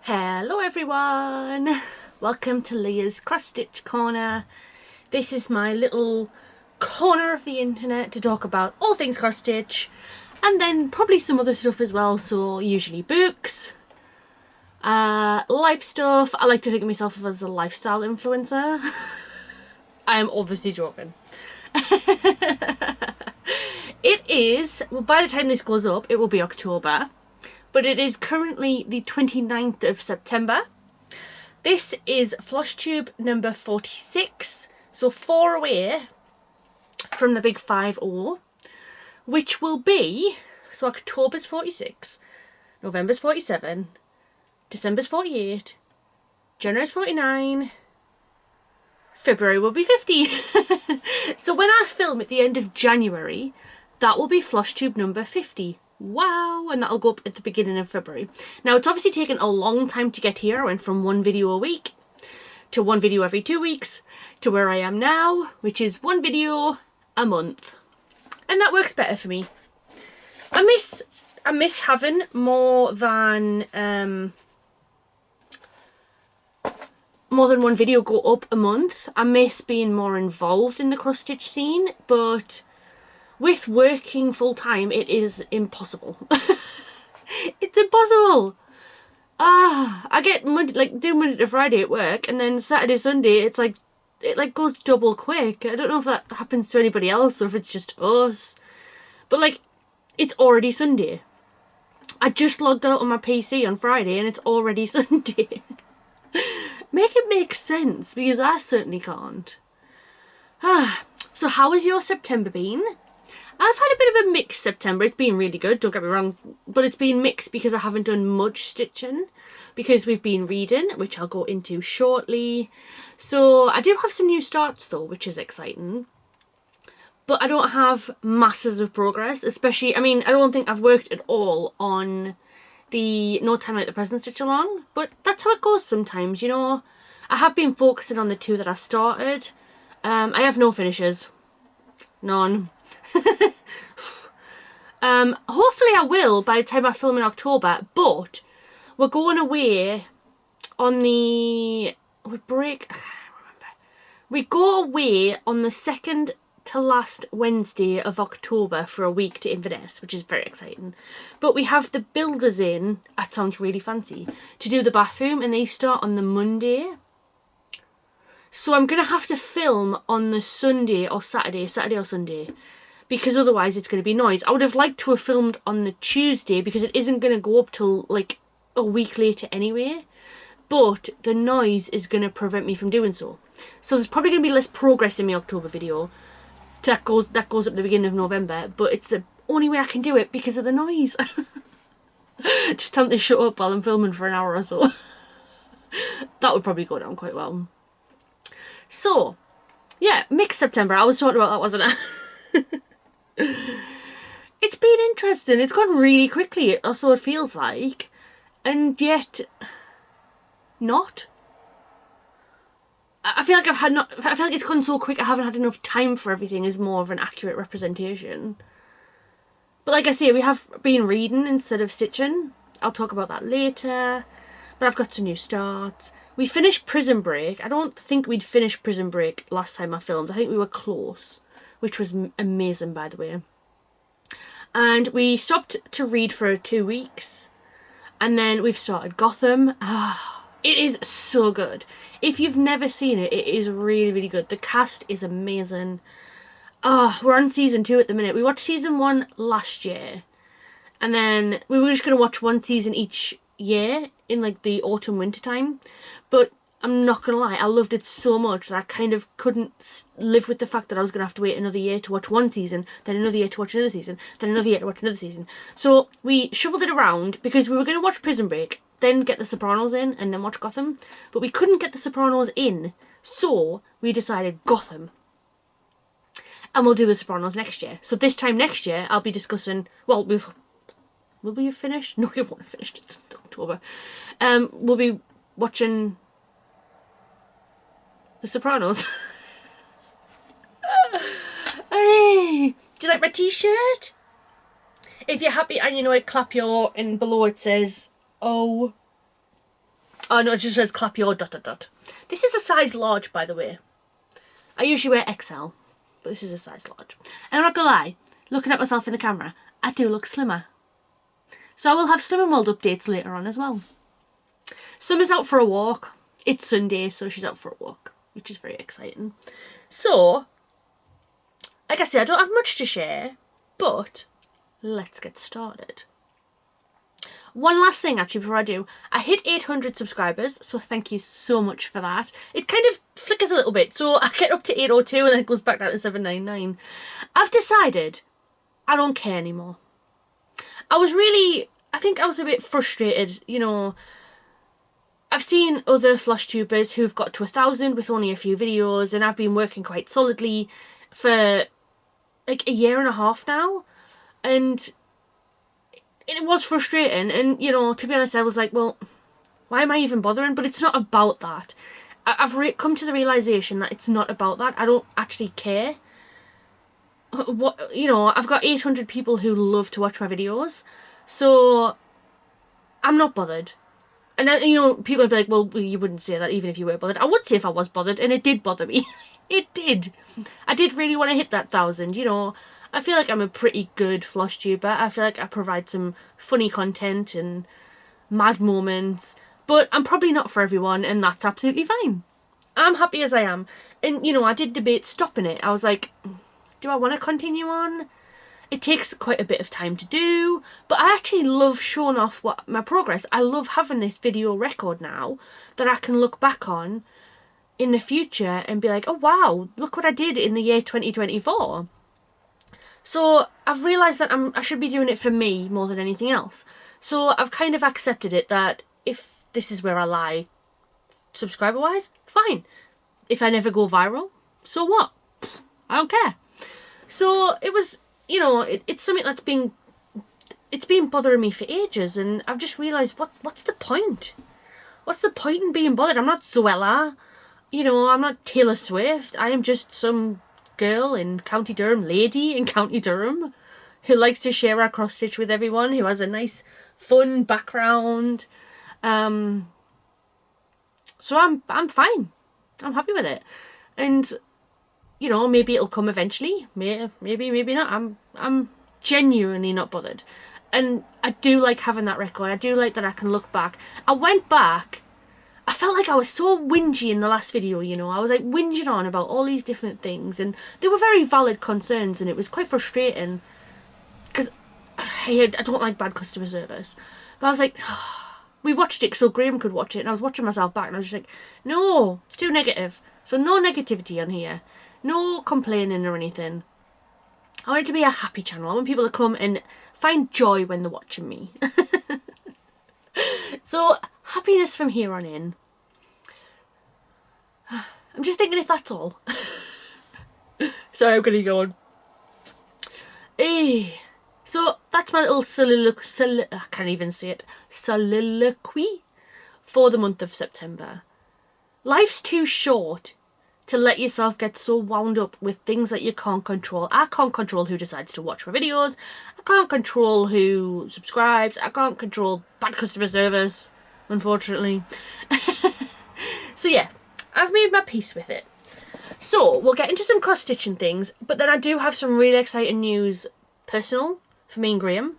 Hello everyone! Welcome to Leah's Cross Stitch Corner. This is my little corner of the internet to talk about all things cross stitch and then probably some other stuff as well, so usually books, life stuff. I like to think of myself as a lifestyle influencer. I am obviously joking. It is, well, by the time this goes up it will be October. But it is currently the 29th of September. This is Floss Tube number 46, so 4 away from the big 5-0, which will be, so October's 46, November's 47, December's 48, January's 49, February will be 50. So when I film at the end of January, that will be Floss Tube number 50. Wow, and that'll go up at the beginning of February. Now it's obviously taken a long time to get here. I went from 1 video a week to 1 video every 2 weeks to where I am now, which is 1 video a month, and that works better for me. I miss having more than 1 video go up a month. I miss being more involved in the cross stitch scene, but with working full time, it is impossible. It's impossible. I get do Monday to Friday at work, and then Saturday, Sunday, it goes double quick. I don't know if that happens to anybody else or if it's just us, but it's already Sunday. I just logged out on my PC on Friday, and it's already Sunday. Make it make sense, because I certainly can't. So how has your September been? I've had a bit of a mixed September. It's been really good, don't get me wrong, but it's been mixed because I haven't done much stitching because we've been reading, which I'll go into shortly. So I do have some new starts though, which is exciting, but I don't have masses of progress, especially, I don't think I've worked at all on the No Time Like the Present stitch along, but that's how it goes sometimes, you know. I have been focusing on the 2 that I started. I have no finishes. None. Hopefully I will by the time I film in October, but we're going away on the, we go away on the 2nd to last Wednesday of October for a week to Inverness, which is very exciting. But we have the builders in, that sounds really fancy, to do the bathroom, and they start on the Monday. So I'm going to have to film on the Sunday or Saturday or Sunday, because otherwise it's going to be noise. I would have liked to have filmed on the Tuesday because it isn't going to go up till like a week later anyway, but the noise is going to prevent me from doing so. So there's probably going to be less progress in my October video. That goes up at the beginning of November, but it's the only way I can do it because of the noise. Just tell them to shut up while I'm filming for an hour or so. That would probably go down quite well. So, yeah, mixed September. I was talking about that, wasn't I? It's been interesting. It's gone really quickly, or so it feels like, and yet not. I feel like I feel like it's gone so quick I haven't had enough time for everything is more of an accurate representation. But like I say, we have been reading instead of stitching. I'll talk about that later. But I've got some new starts. We finished Prison Break. I don't think we'd finished Prison Break last time I filmed. I think we were close, which was amazing, by the way. And we stopped to read for 2 weeks, and then we've started Gotham. It is so good. If you've never seen it, it is really, really good. The cast is amazing. We're on season 2 at the minute. We watched season 1 last year, and then we were just going to watch 1 season each year in like the autumn winter time, but I'm not gonna lie, I loved it so much that I kind of couldn't live with the fact that I was gonna have to wait another year to watch 1 season, then another year to watch another season, then another year to watch another season. So we shuffled it around because we were gonna watch Prison Break, then get The Sopranos in, and then watch Gotham, but we couldn't get The Sopranos in, so we decided Gotham. And we'll do The Sopranos next year. So this time next year, I'll be discussing, well, will we have finished? No, we won't have finished, it's October. We'll be watching The Sopranos. Hey, do you like my t-shirt? If you're happy and you know it, clap your, and below it says, oh Oh no, it just says clap your ... This is a size large, by the way. I usually wear XL, but this is a size large. And I'm not gonna lie, looking at myself in the camera, I do look slimmer. So I will have Slimming World updates later on as well. Summer's out for a walk. It's Sunday, so she's out for a walk, which is very exciting. So, like I said, I don't have much to share, but let's get started. One last thing actually before I do. I hit 800 subscribers, so thank you so much for that. It kind of flickers a little bit, so I get up to 802 and then it goes back down to 799. I've decided I don't care anymore. I think I was a bit frustrated, you know. I've seen other Flosstubers who've got to 1,000 with only a few videos, and I've been working quite solidly for like a year and a half now, and it was frustrating. And you know, to be honest, I was like, well, why am I even bothering? But it's not about that. I've come to the realization that it's not about that. I don't actually care. What, you know, I've got 800 people who love to watch my videos, so I'm not bothered. And then, you know, people would be like, well, you wouldn't say that even if you were bothered. I would say if I was bothered, and it did bother me. It did. I did really want to hit that 1,000, you know. I feel like I'm a pretty good Flosstuber. I feel like I provide some funny content and mad moments. But I'm probably not for everyone, and that's absolutely fine. I'm happy as I am. And, you know, I did debate stopping it. I was like, do I want to continue on? It takes quite a bit of time to do, but I actually love showing off my progress. I love having this video record now that I can look back on in the future and be like, oh wow, look what I did in the year 2024. So I've realised that I should be doing it for me more than anything else. So I've kind of accepted it that if this is where I lie subscriber-wise, fine. If I never go viral, so what? I don't care. So it was... You know, it's something that's been bothering me for ages, and I've just realised what's the point? What's the point in being bothered? I'm not Zoella, you know, I'm not Taylor Swift. I am just some girl in County Durham, lady in County Durham, who likes to share her cross stitch with everyone, who has a nice, fun background. So I'm fine. I'm happy with it, and. You know, maybe it'll come eventually. Maybe not. I'm genuinely not bothered. And I do like having that record. I do like that I can look back. I went back. I felt like I was so whingy in the last video, you know. I was like whinging on about all these different things. And they were very valid concerns. And it was quite frustrating. Because I don't like bad customer service. But I was like... We watched it so Graham could watch it. And I was watching myself back. And I was just like, no, it's too negative. So no negativity on here. No complaining or anything. I want it to be a happy channel. I want people to come and find joy when they're watching me. So, happiness from here on in. I'm just thinking if that's all. Sorry, I'm going to go on. So, that's my little I can't even say it. Soliloquy for the month of September. Life's too short to let yourself get so wound up with things that you can't control. I can't control who decides to watch my videos. I can't control who subscribes. I can't control bad customer service, unfortunately. So yeah, I've made my peace with it. So we'll get into some cross-stitching things, but then I do have some really exciting news personal for me and Graham.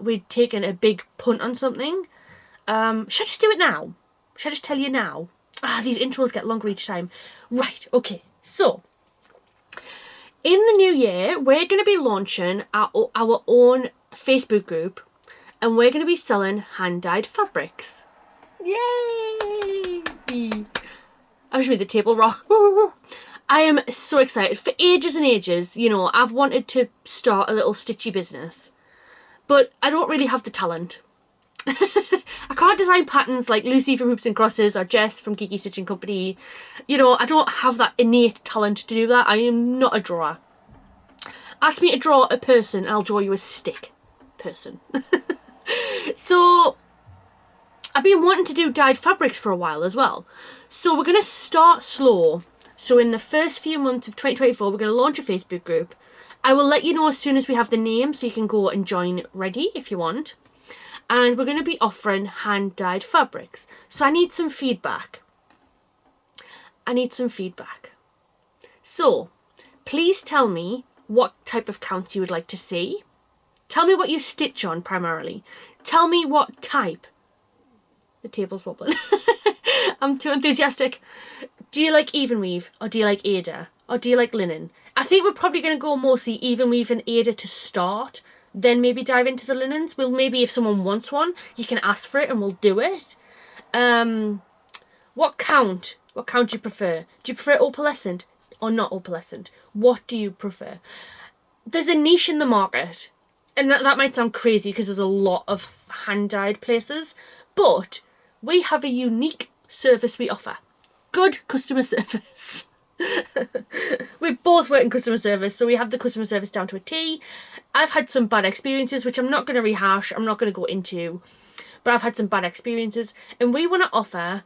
We'd taken a big punt on something. Should I just do it now? Should I just tell you now? These intros get longer each time. Right, okay. So, in the new year, we're going to be launching our own Facebook group, and we're going to be selling hand-dyed fabrics. Yay! I just made the table rock. I am so excited. For ages and ages, you know, I've wanted to start a little stitchy business, but I don't really have the talent. I can't design patterns like Lucy from Hoops and Crosses or Jess from Geeky Stitching Company. You know, I don't have that innate talent to do that. I am not a drawer. Ask me to draw a person, I'll draw you a stick person. So, I've been wanting to do dyed fabrics for a while as well. So we're going to start slow. So in the first few months of 2024, we're going to launch a Facebook group. I will let you know as soon as we have the name, so you can go and join ready if you want. and we're going to be offering hand-dyed fabrics. So I need some feedback. So please tell me what type of counts you would like to see. Tell me what you stitch on primarily. Tell me what type. The table's wobbling. I'm too enthusiastic. Do you like even weave, or do you like Aida, or do you like linen? I think we're probably going to go mostly even weave and Aida to start, then maybe dive into the linens. Well, maybe if someone wants one, you can ask for it and we'll do it. What count do you prefer? Do you prefer opalescent or not opalescent? What do you prefer? There's a niche in the market, and that might sound crazy because there's a lot of hand-dyed places, but we have a unique service we offer. Good customer service. We both work in customer service, so we have the customer service down to a T. I've had some bad experiences, which I'm not going to rehash, I'm not going to go into, but I've had some bad experiences, and we want to offer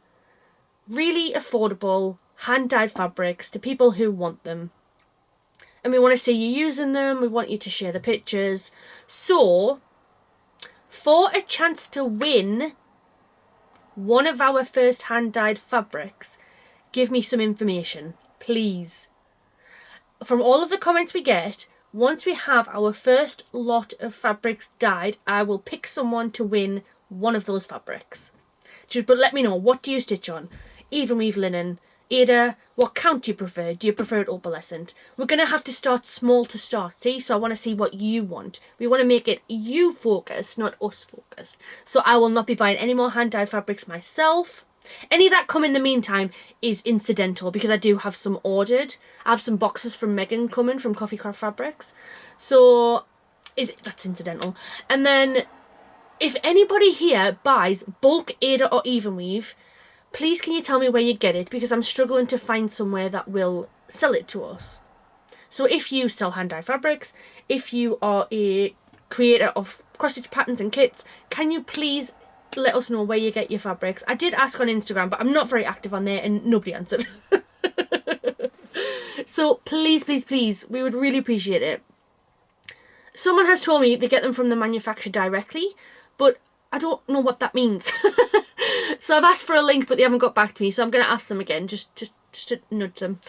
really affordable hand-dyed fabrics to people who want them. And we want to see you using them, we want you to share the pictures. So, for a chance to win one of our first hand-dyed fabrics, give me some information, please. From all of the comments we get, once we have our first lot of fabrics dyed, I will pick someone to win one of those fabrics. But let me know, what do you stitch on? Even weave linen, Aida, what count do you prefer? Do you prefer it opalescent? We're going to have to start small to start, see? So I want to see what you want. We want to make it you focused, not us focused. So I will not be buying any more hand-dyed fabrics myself. Any that come in the meantime is incidental, because I do have some ordered. I have some boxes from Megan coming from Coffee Craft Fabrics. So that's incidental. And then if anybody here buys bulk Aida or even weave, please can you tell me where you get it, because I'm struggling to find somewhere that will sell it to us. So if you sell hand-dyed fabrics, if you are a creator of cross-stitch patterns and kits, can you please let us know where you get your fabrics? I did ask on Instagram, but I'm not very active on there and nobody answered. So please, please, please, we would really appreciate it. Someone has told me they get them from the manufacturer directly, but I don't know what that means. So I've asked for a link, but they haven't got back to me, so I'm going to ask them again, just to nudge them.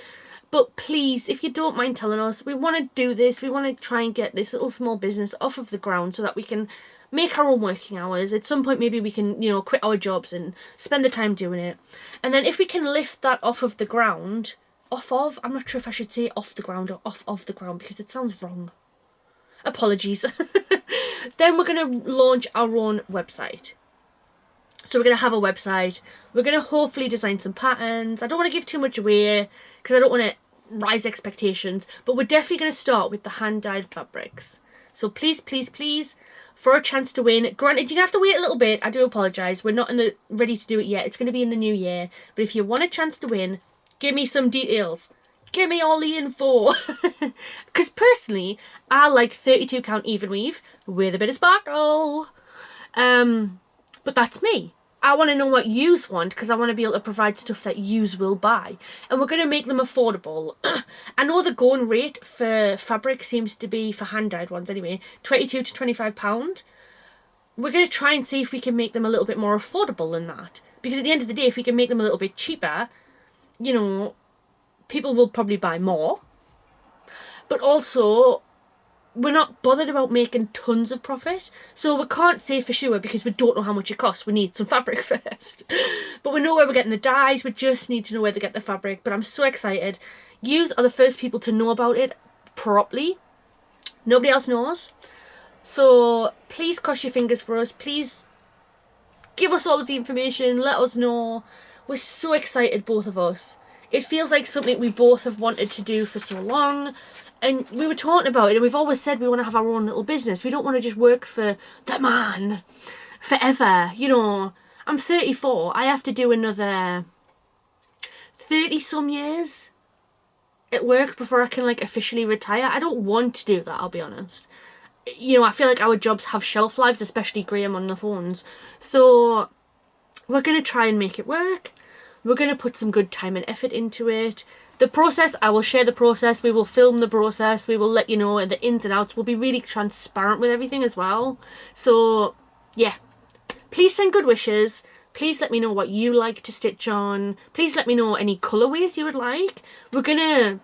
But please, if you don't mind telling us, we want to do this, we want to try and get this little small business off of the ground so that we can make our own working hours. At some point maybe we can, you know, quit our jobs and spend the time doing it. And then if we can lift that off of the ground, I'm not sure if I should say off the ground or off of the ground, because it sounds wrong. Apologies. Then we're going to launch our own website. So we're going to have a website. We're going to hopefully design some patterns. I don't want to give too much away because I don't want to rise expectations. But we're definitely going to start with the hand-dyed fabrics. So please, please, please, for a chance to win. Granted, you're going to have to wait a little bit. I do apologise. We're not ready to do it yet. It's going to be in the new year. But if you want a chance to win, give me some details. Give me all the info. Because personally, I like 32 count even weave with a bit of sparkle. But that's me. I want to know what yous want, because I want to be able to provide stuff that yous will buy. And we're going to make them affordable. I know the going rate for fabric seems to be, for hand-dyed ones anyway, £22 to £25. We're going to try and see if we can make them a little bit more affordable than that. Because at the end of the day, if we can make them a little bit cheaper, you know, people will probably buy more. But also, we're not bothered about making tons of profit. So we can't say for sure, because we don't know how much it costs. We need some fabric first. But we know where we're getting the dyes. We just need to know where to get the fabric. But I'm so excited. Yous are the first people to know about it properly. Nobody else knows. So please cross your fingers for us. Please give us all of the information. Let us know. We're so excited, both of us. It feels like something we both have wanted to do for so long. And we were talking about it, and we've always said we want to have our own little business. We don't want to just work for the man forever. You know, I'm 34. I have to do another 30-some years at work before I can, like, officially retire. I don't want to do that, I'll be honest. You know, I feel like our jobs have shelf lives, especially Graham on the phones. So we're going to try and make it work. We're going to put some good time and effort into it. The process, I will share the process. We will film the process. We will let you know the ins and outs. We'll be really transparent with everything as well. So, yeah, please send good wishes. Please let me know what you like to stitch on. Please let me know any colourways you would like. We're gonna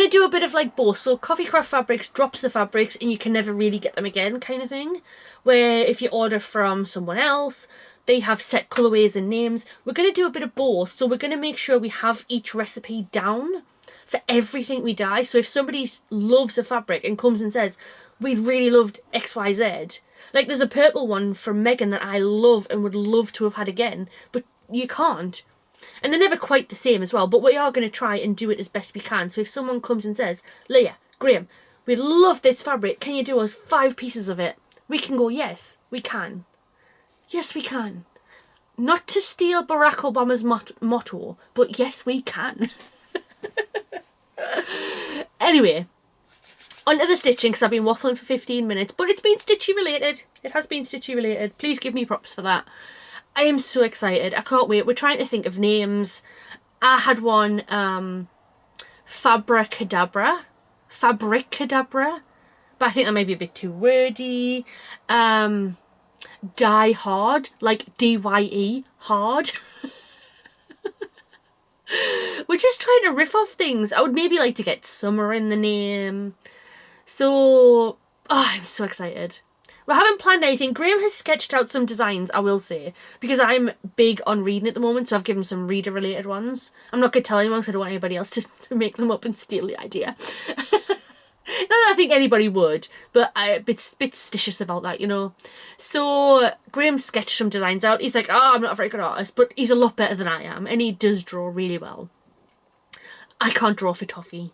do a bit of like both. So Coffee Craft Fabrics drops the fabrics and you can never really get them again kind of thing. Where if you order from someone else, they have set colourways and names. We're going to do a bit of both. So we're going to make sure we have each recipe down for everything we dye. So if somebody loves a fabric and comes and says, we really loved XYZ. Like there's a purple one from Megan that I love and would love to have had again. But you can't. And they're never quite the same as well. But we are going to try and do it as best we can. So if someone comes and says, Leah, Graham, we love this fabric. Can you do us 5 pieces of it? We can go, yes, we can. Yes, we can. Not to steal Barack Obama's motto, but yes, we can. Anyway, onto the stitching, because I've been waffling for 15 minutes, but it's been stitchy related. It has been stitchy related. Please give me props for that. I am so excited. I can't wait. We're trying to think of names. I had one, Fabricadabra, but I think that may be a bit too wordy. Die Hard, like D-Y-E, hard. We're just trying to riff off things. I would maybe like to get summer in the name. So, I'm so excited. We haven't planned anything. Graham has sketched out some designs, I will say, because I'm big on reading at the moment, so I've given some reader-related ones. I'm not going to tell anyone because I don't want anybody else to make them up and steal the idea. Not that I think anybody would, but I'm a bit stitious about that, you know. So Graham sketched some designs out. He's like, oh, I'm not a very good artist, but he's a lot better than I am, and he does draw really well. I can't draw for toffee.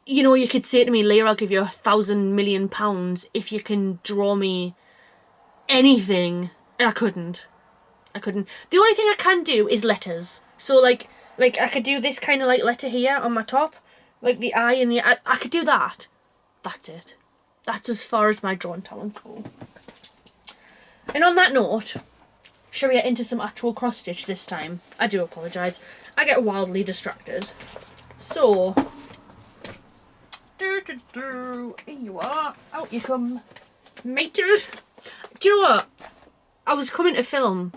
You know, you could say to me, Leah, I'll give you £1,000,000,000 if you can draw me anything. And I couldn't. The only thing I can do is letters. So like I could do this kind of like letter here on my top. Like the eye and the... I could do that. That's it. That's as far as my drawing talents go. And on that note, shall we get into some actual cross stitch this time? I do apologise. I get wildly distracted. So... Here you are. Out you come. Mate. Do you know what? I was coming to film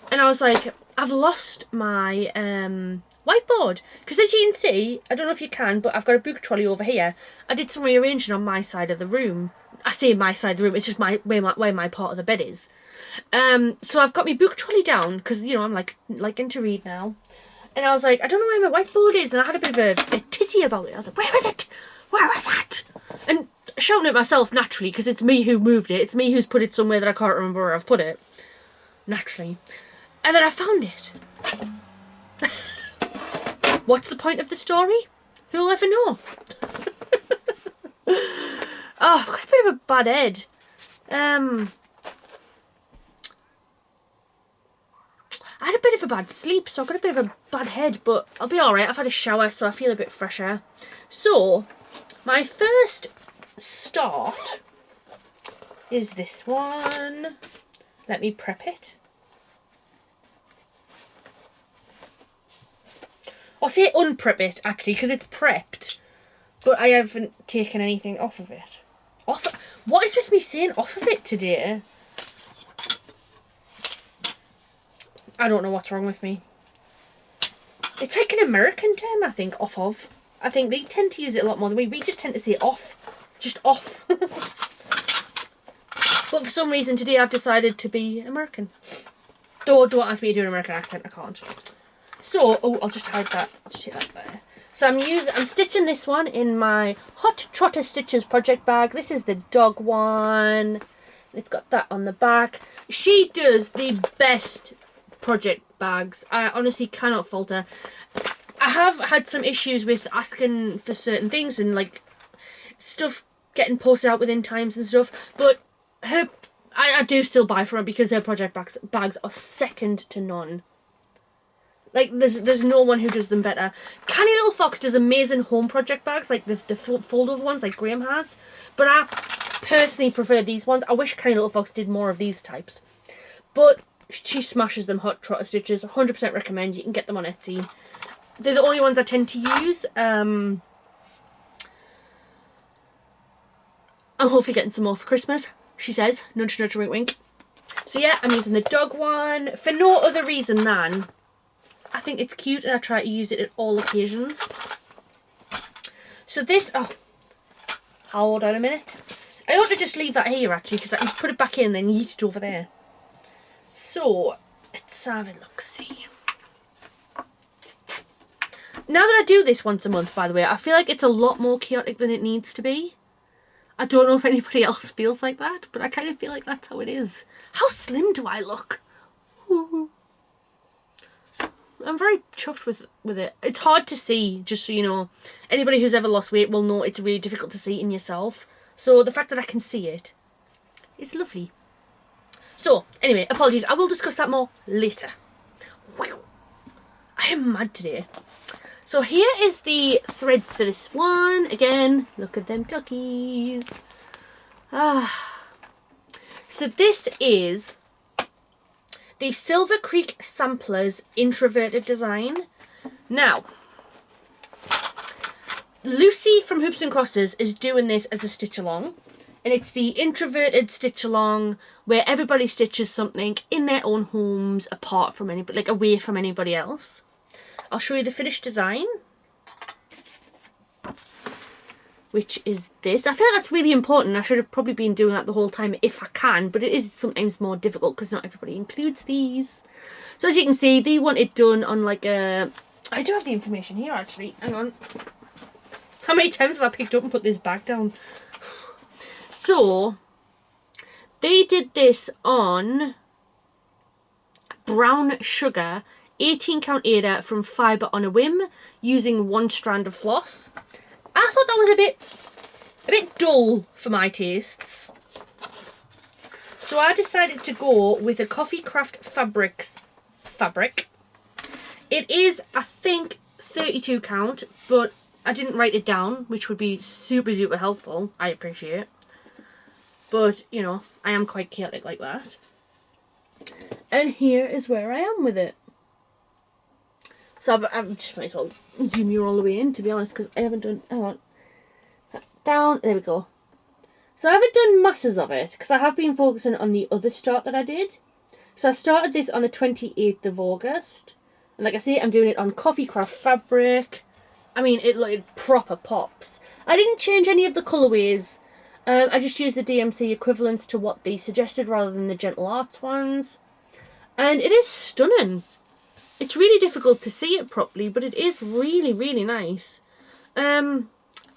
and I was like, I've lost my... whiteboard, because as you can see, I don't know if you can, but I've got a book trolley over here. I did some rearranging on my side of the room. I say my side of the room, it's just where my part of the bed is. So I've got my book trolley down because, you know, I'm liking to read now, and I was like, I don't know where my whiteboard is, and I had a bit of a tizzy about it. I was like, where is it? Where was that? And shouting at myself naturally, because it's me who moved it. It's me who's put it somewhere that I can't remember where I've put it. Naturally. And then I found it. What's the point of the story? Who'll ever know? Oh, I've got a bit of a bad head. I had a bit of a bad sleep, so I've got a bit of a bad head, but I'll be alright. I've had a shower, so I feel a bit fresher. So, my first start is this one. Let me prep it. I'll say unprep it, actually, because it's prepped, but I haven't taken anything off of it. What is with me saying off of it today? I don't know what's wrong with me. It's like an American term, I think, off of. I think they tend to use it a lot more than we. We just tend to say off. Just off. But for some reason today I've decided to be American. Don't ask me to do an American accent, I can't. So, oh, I'll just hide that. I'll just take that there. So I'm stitching this one in my Hot Trotter Stitches project bag. This is the dog one. It's got that on the back. She does the best project bags. I honestly cannot fault her. I have had some issues with asking for certain things and like stuff getting posted out within times and stuff, but I do still buy from her because her project bags are second to none. Like, there's no one who does them better. Canny Little Fox does amazing home project bags, like the fold-over ones like Graham has. But I personally prefer these ones. I wish Canny Little Fox did more of these types. But she smashes them, Hot Trotter Stitches. 100% recommend. You can get them on Etsy. They're the only ones I tend to use. I'm hopefully getting some more for Christmas, she says. Nudge, nudge, wink, wink. So yeah, I'm using the dog one for no other reason than I think it's cute and I try to use it at all occasions. So this, oh, hold on a minute. I ought to just leave that here actually, because I can just put it back in and then yeet it over there. So, let's have a look, see. Now that I do this once a month, by the way, I feel like it's a lot more chaotic than it needs to be. I don't know if anybody else feels like that, but I kind of feel like that's how it is. How slim do I look? Ooh. I'm very chuffed with it. It's hard to see, just so you know. Anybody who's ever lost weight will know it's really difficult to see in yourself. So the fact that I can see it is lovely. So, anyway, apologies. I will discuss that more later. Whew. I am mad today. So here is the threads for this one. Again, look at them duckies. So this is the Silver Creek Samplers Introverted design. Now, Lucy from Hoops and Crosses is doing this as a stitch along. And it's the introverted stitch along where everybody stitches something in their own homes apart from anybody, like away from anybody else. I'll show you the finished design, which is this. I feel like that's really important. I should have probably been doing that the whole time if I can, but it is sometimes more difficult because not everybody includes these. So as you can see, they want it done on like a... I do have the information here actually. Hang on. How many times have I picked up and put this back down? So, they did this on brown sugar, 18 count Ada from Fibre on a Whim, using 1 strand of floss. I thought that was a bit dull for my tastes. So I decided to go with a Coffee Craft Fabrics fabric. It is, I think, 32 count, but I didn't write it down, which would be super, super helpful. I appreciate it. But, you know, I am quite chaotic like that. And here is where I am with it. So I just might as well zoom you all the way in, to be honest, because I haven't done... Hang on. Down. There we go. So I haven't done masses of it, because I have been focusing on the other start that I did. So I started this on the 28th of August. And like I say, I'm doing it on Coffee Craft fabric. I mean, it proper pops. I didn't change any of the colourways. I just used the DMC equivalents to what they suggested rather than the Gentle Arts ones. And it is stunning. It's really difficult to see it properly, but it is really, really nice. I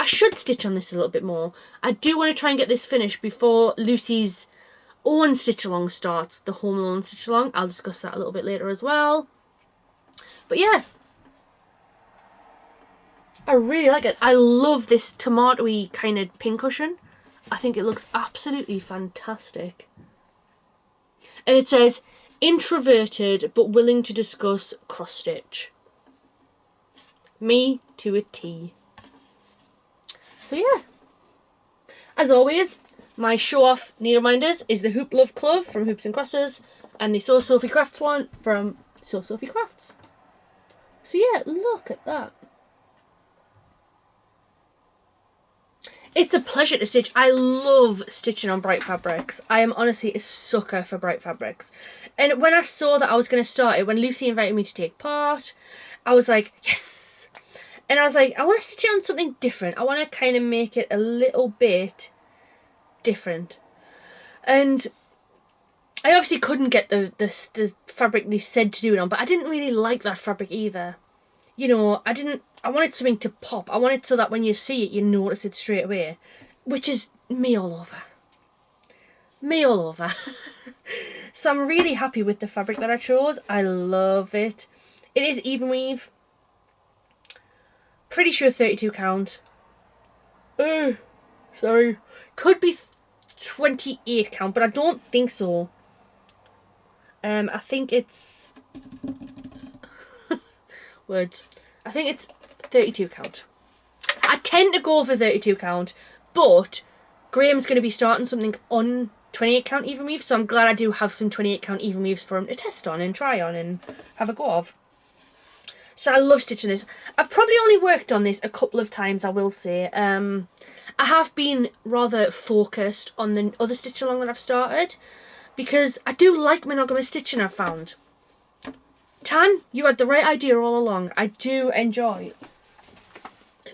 should stitch on this a little bit more. I do want to try and get this finished before Lucy's own stitch along starts, the Home Alone stitch along. I'll discuss that a little bit later as well. But yeah. I really like it. I love this tomato-y kind of pincushion. I think it looks absolutely fantastic. And it says, introverted but willing to discuss cross stitch. Me to a T. So yeah. As always, my show off needle minders is the Hoop Love Club from Hoops and Crosses and the So Sophie Crafts one from So Sophie Crafts. So yeah, look at that. It's a pleasure to stitch. I love stitching on bright fabrics. I am honestly a sucker for bright fabrics. And when I saw that I was going to start it, when Lucy invited me to take part, I was like, yes! And I was like, I want to stitch it on something different. I want to kind of make it a little bit different. And I obviously couldn't get the fabric they said to do it on, but I didn't really like that fabric either. You know, I wanted something to pop. I wanted so that when you see it, you notice it straight away. Which is me all over. Me all over. So I'm really happy with the fabric that I chose. I love it. It is even weave. Pretty sure 32 count. Sorry. Could be 28 count, but I don't think so. I think it's... words. I think it's 32 count. I tend to go for 32 count, but Graham's going to be starting something on 28 count even weave, so I'm glad I do have some 28 count even weaves for him to test on and try on and have a go of. So I love stitching this. I've probably only worked on this a couple of times, I will say. I have been rather focused on the other stitch along that I've started, because I do like monogamous stitching, I've found. Tan, you had the right idea all along. I do enjoy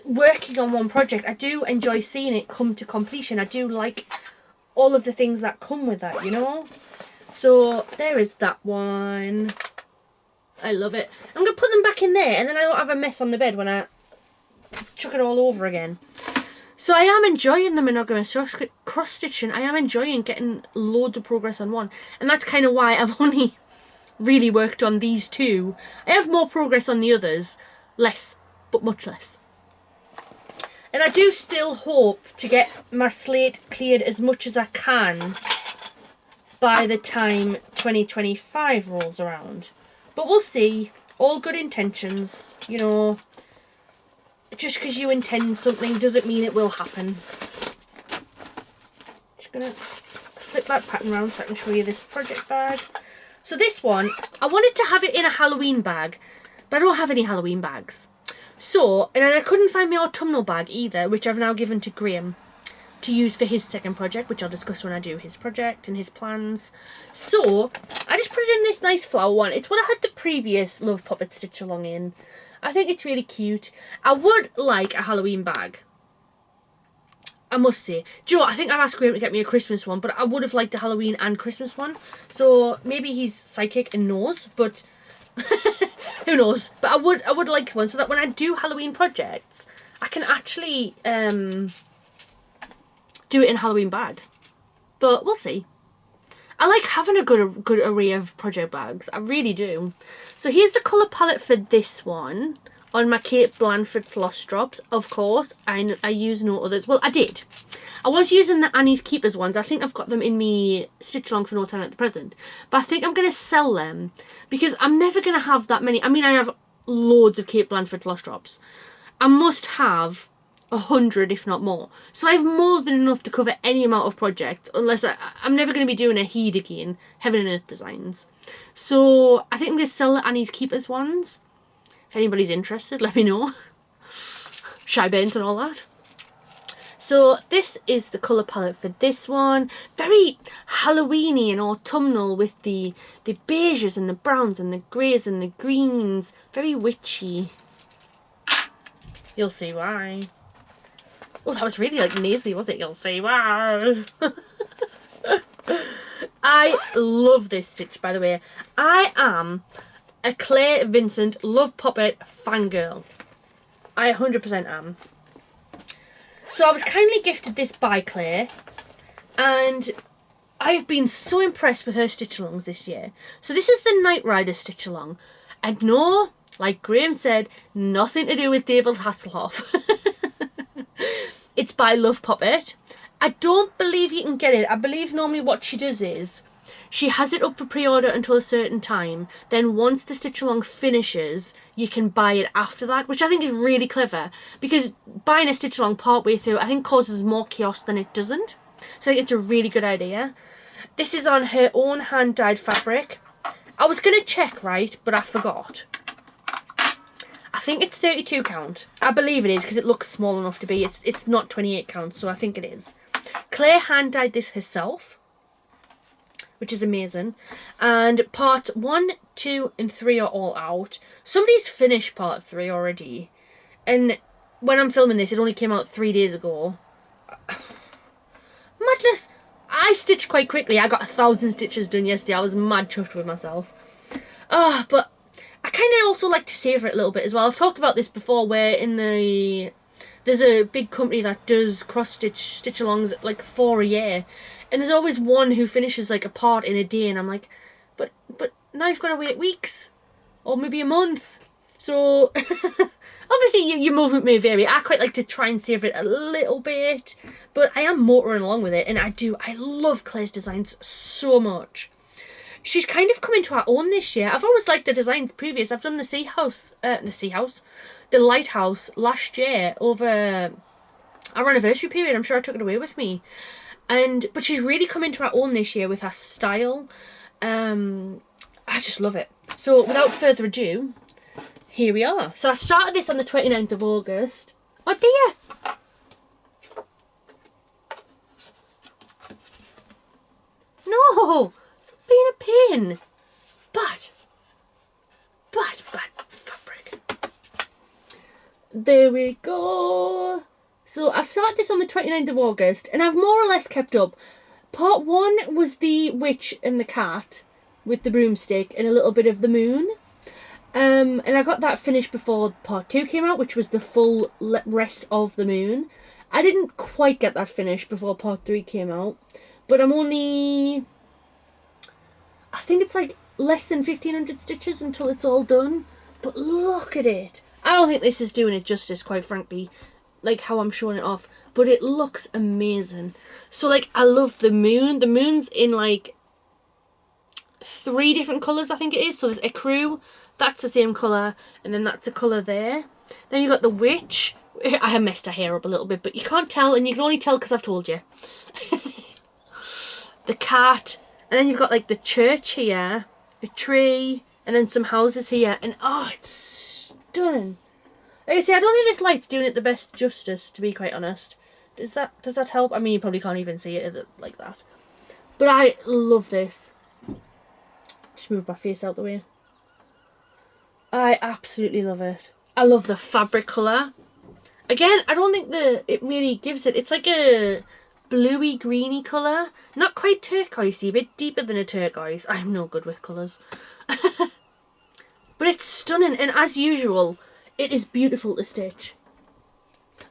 working on one project. I do enjoy seeing it come to completion. I do like all of the things that come with that, you know. So there is that one. I love it. I'm going to put them back in there, and then I don't have a mess on the bed when I chuck it all over again. So I am enjoying the monogamous cross stitching. I am enjoying getting loads of progress on one, and that's kind of why I've only really worked on these two. I have more progress on the others, less, but much less. And I do still hope to get my slate cleared as much as I can by the time 2025 rolls around. But we'll see. All good intentions, you know. Just because you intend something doesn't mean it will happen. Just gonna flip that pattern around so I can show you this project bag. So this one, I wanted to have it in a Halloween bag, but I don't have any Halloween bags. So, and I couldn't find my autumnal bag either, which I've now given to Graham to use for his second project, which I'll discuss when I do his project and his plans. So, I just put it in this nice flower one. It's what I had the previous Love Puppet stitch along in. I think it's really cute. I would like a Halloween bag, I must say. Do you know what? I think I've asked Graham to get me a Christmas one, but I would have liked a Halloween and Christmas one. So maybe he's psychic and knows, but who knows? But I would like one so that when I do Halloween projects, I can actually do it in a Halloween bag. But we'll see. I like having a good array of project bags. I really do. So here's the colour palette for this one. On my Kate Blanford floss drops, of course. I use no others. Well, I did. I was using the Annie's Keepers ones. I think I've got them in me stitch along for no time at the present. But I think I'm going to sell them because I'm never going to have that many. I mean, I have loads of Kate Blanford floss drops. I must have 100, if not more. So I have more than enough to cover any amount of projects, unless I'm never going to be doing a Heed again, Heaven and Earth designs. So I think I'm going to sell the Annie's Keepers ones. If anybody's interested, let me know. Shy Bens and all that. So this is the colour palette for this one. Very Halloweeny and autumnal with the beiges and the browns and the greys and the greens. Very witchy. You'll see why. Oh, that was really like nasally, was it? You'll see why. I love this stitch, by the way. I am a Claire Vincent Love Puppet fangirl. I 100% am. So I was kindly gifted this by Claire, and I've been so impressed with her stitch-alongs this year. So this is the Knight Rider stitch-along. And no, like Graham said, nothing to do with David Hasselhoff. It's by Love Puppet. I don't believe you can get it. I believe normally what she does is she has it up for pre-order until a certain time. Then once the stitch-along finishes, you can buy it after that, which I think is really clever, because buying a stitch-along partway through I think causes more chaos than it doesn't. So I think it's a really good idea. This is on her own hand-dyed fabric. I was going to check, right, but I forgot. I think it's 32 count. I believe it is because it looks small enough to be. It's not 28 count, so I think it is. Claire hand-dyed this herself, which is amazing. And part 1, 2 and 3 are all out. Somebody's finished part 3 already. And when I'm filming this, it only came out 3 days ago. Madness! I stitched quite quickly. I got 1,000 stitches done yesterday. I was mad chuffed with myself. But I kind of also like to savour it a little bit as well. I've talked about this before, where there's a big company that does stitch-alongs like 4 a year. And there's always one who finishes like a part in a day, and I'm like, but now you've got to wait weeks, or maybe a month. So obviously your movement may vary. I quite like to try and savour it a little bit, but I am motoring along with it, and I love Claire's designs so much. She's kind of come into her own this year. I've always liked the designs previous. I've done the Lighthouse last year over our anniversary period. I'm sure I took it away with me. But she's really come into her own this year with her style. I just love it. So without further ado, here we are. So I started this on the 29th of August. Oh dear! No! pain. Bad fabric. There we go. So I started this on the 29th of August, and I've more or less kept up. Part 1 was the witch and the cat with the broomstick and a little bit of the moon. And I got that finished before part 2 came out, which was the full rest of the moon. I didn't quite get that finished before part 3 came out, but I'm only, I think it's like less than 1,500 stitches until it's all done. But look at it. I don't think this is doing it justice, quite frankly, like how I'm showing it off, but it looks amazing. So like, I love the moon. The moon's in like 3 different colours, I think it is. So there's ecru, that's the same colour, and then that's a colour there. Then you got the witch. I have messed her hair up a little bit, but you can't tell, and you can only tell because I've told you. The cat, and then you've got like the church here, a tree, and then some houses here, and oh, it's stunning. Like I say, I don't think this light's doing it the best justice, to be quite honest. Does that help? I mean, you probably can't even see it like that. But I love this. Just move my face out the way. I absolutely love it. I love the fabric colour. Again, I don't think it really gives it. It's like a bluey greeny colour. Not quite turquoisey, a bit deeper than a turquoise. I'm no good with colours. But it's stunning, and as usual, it is beautiful to stitch.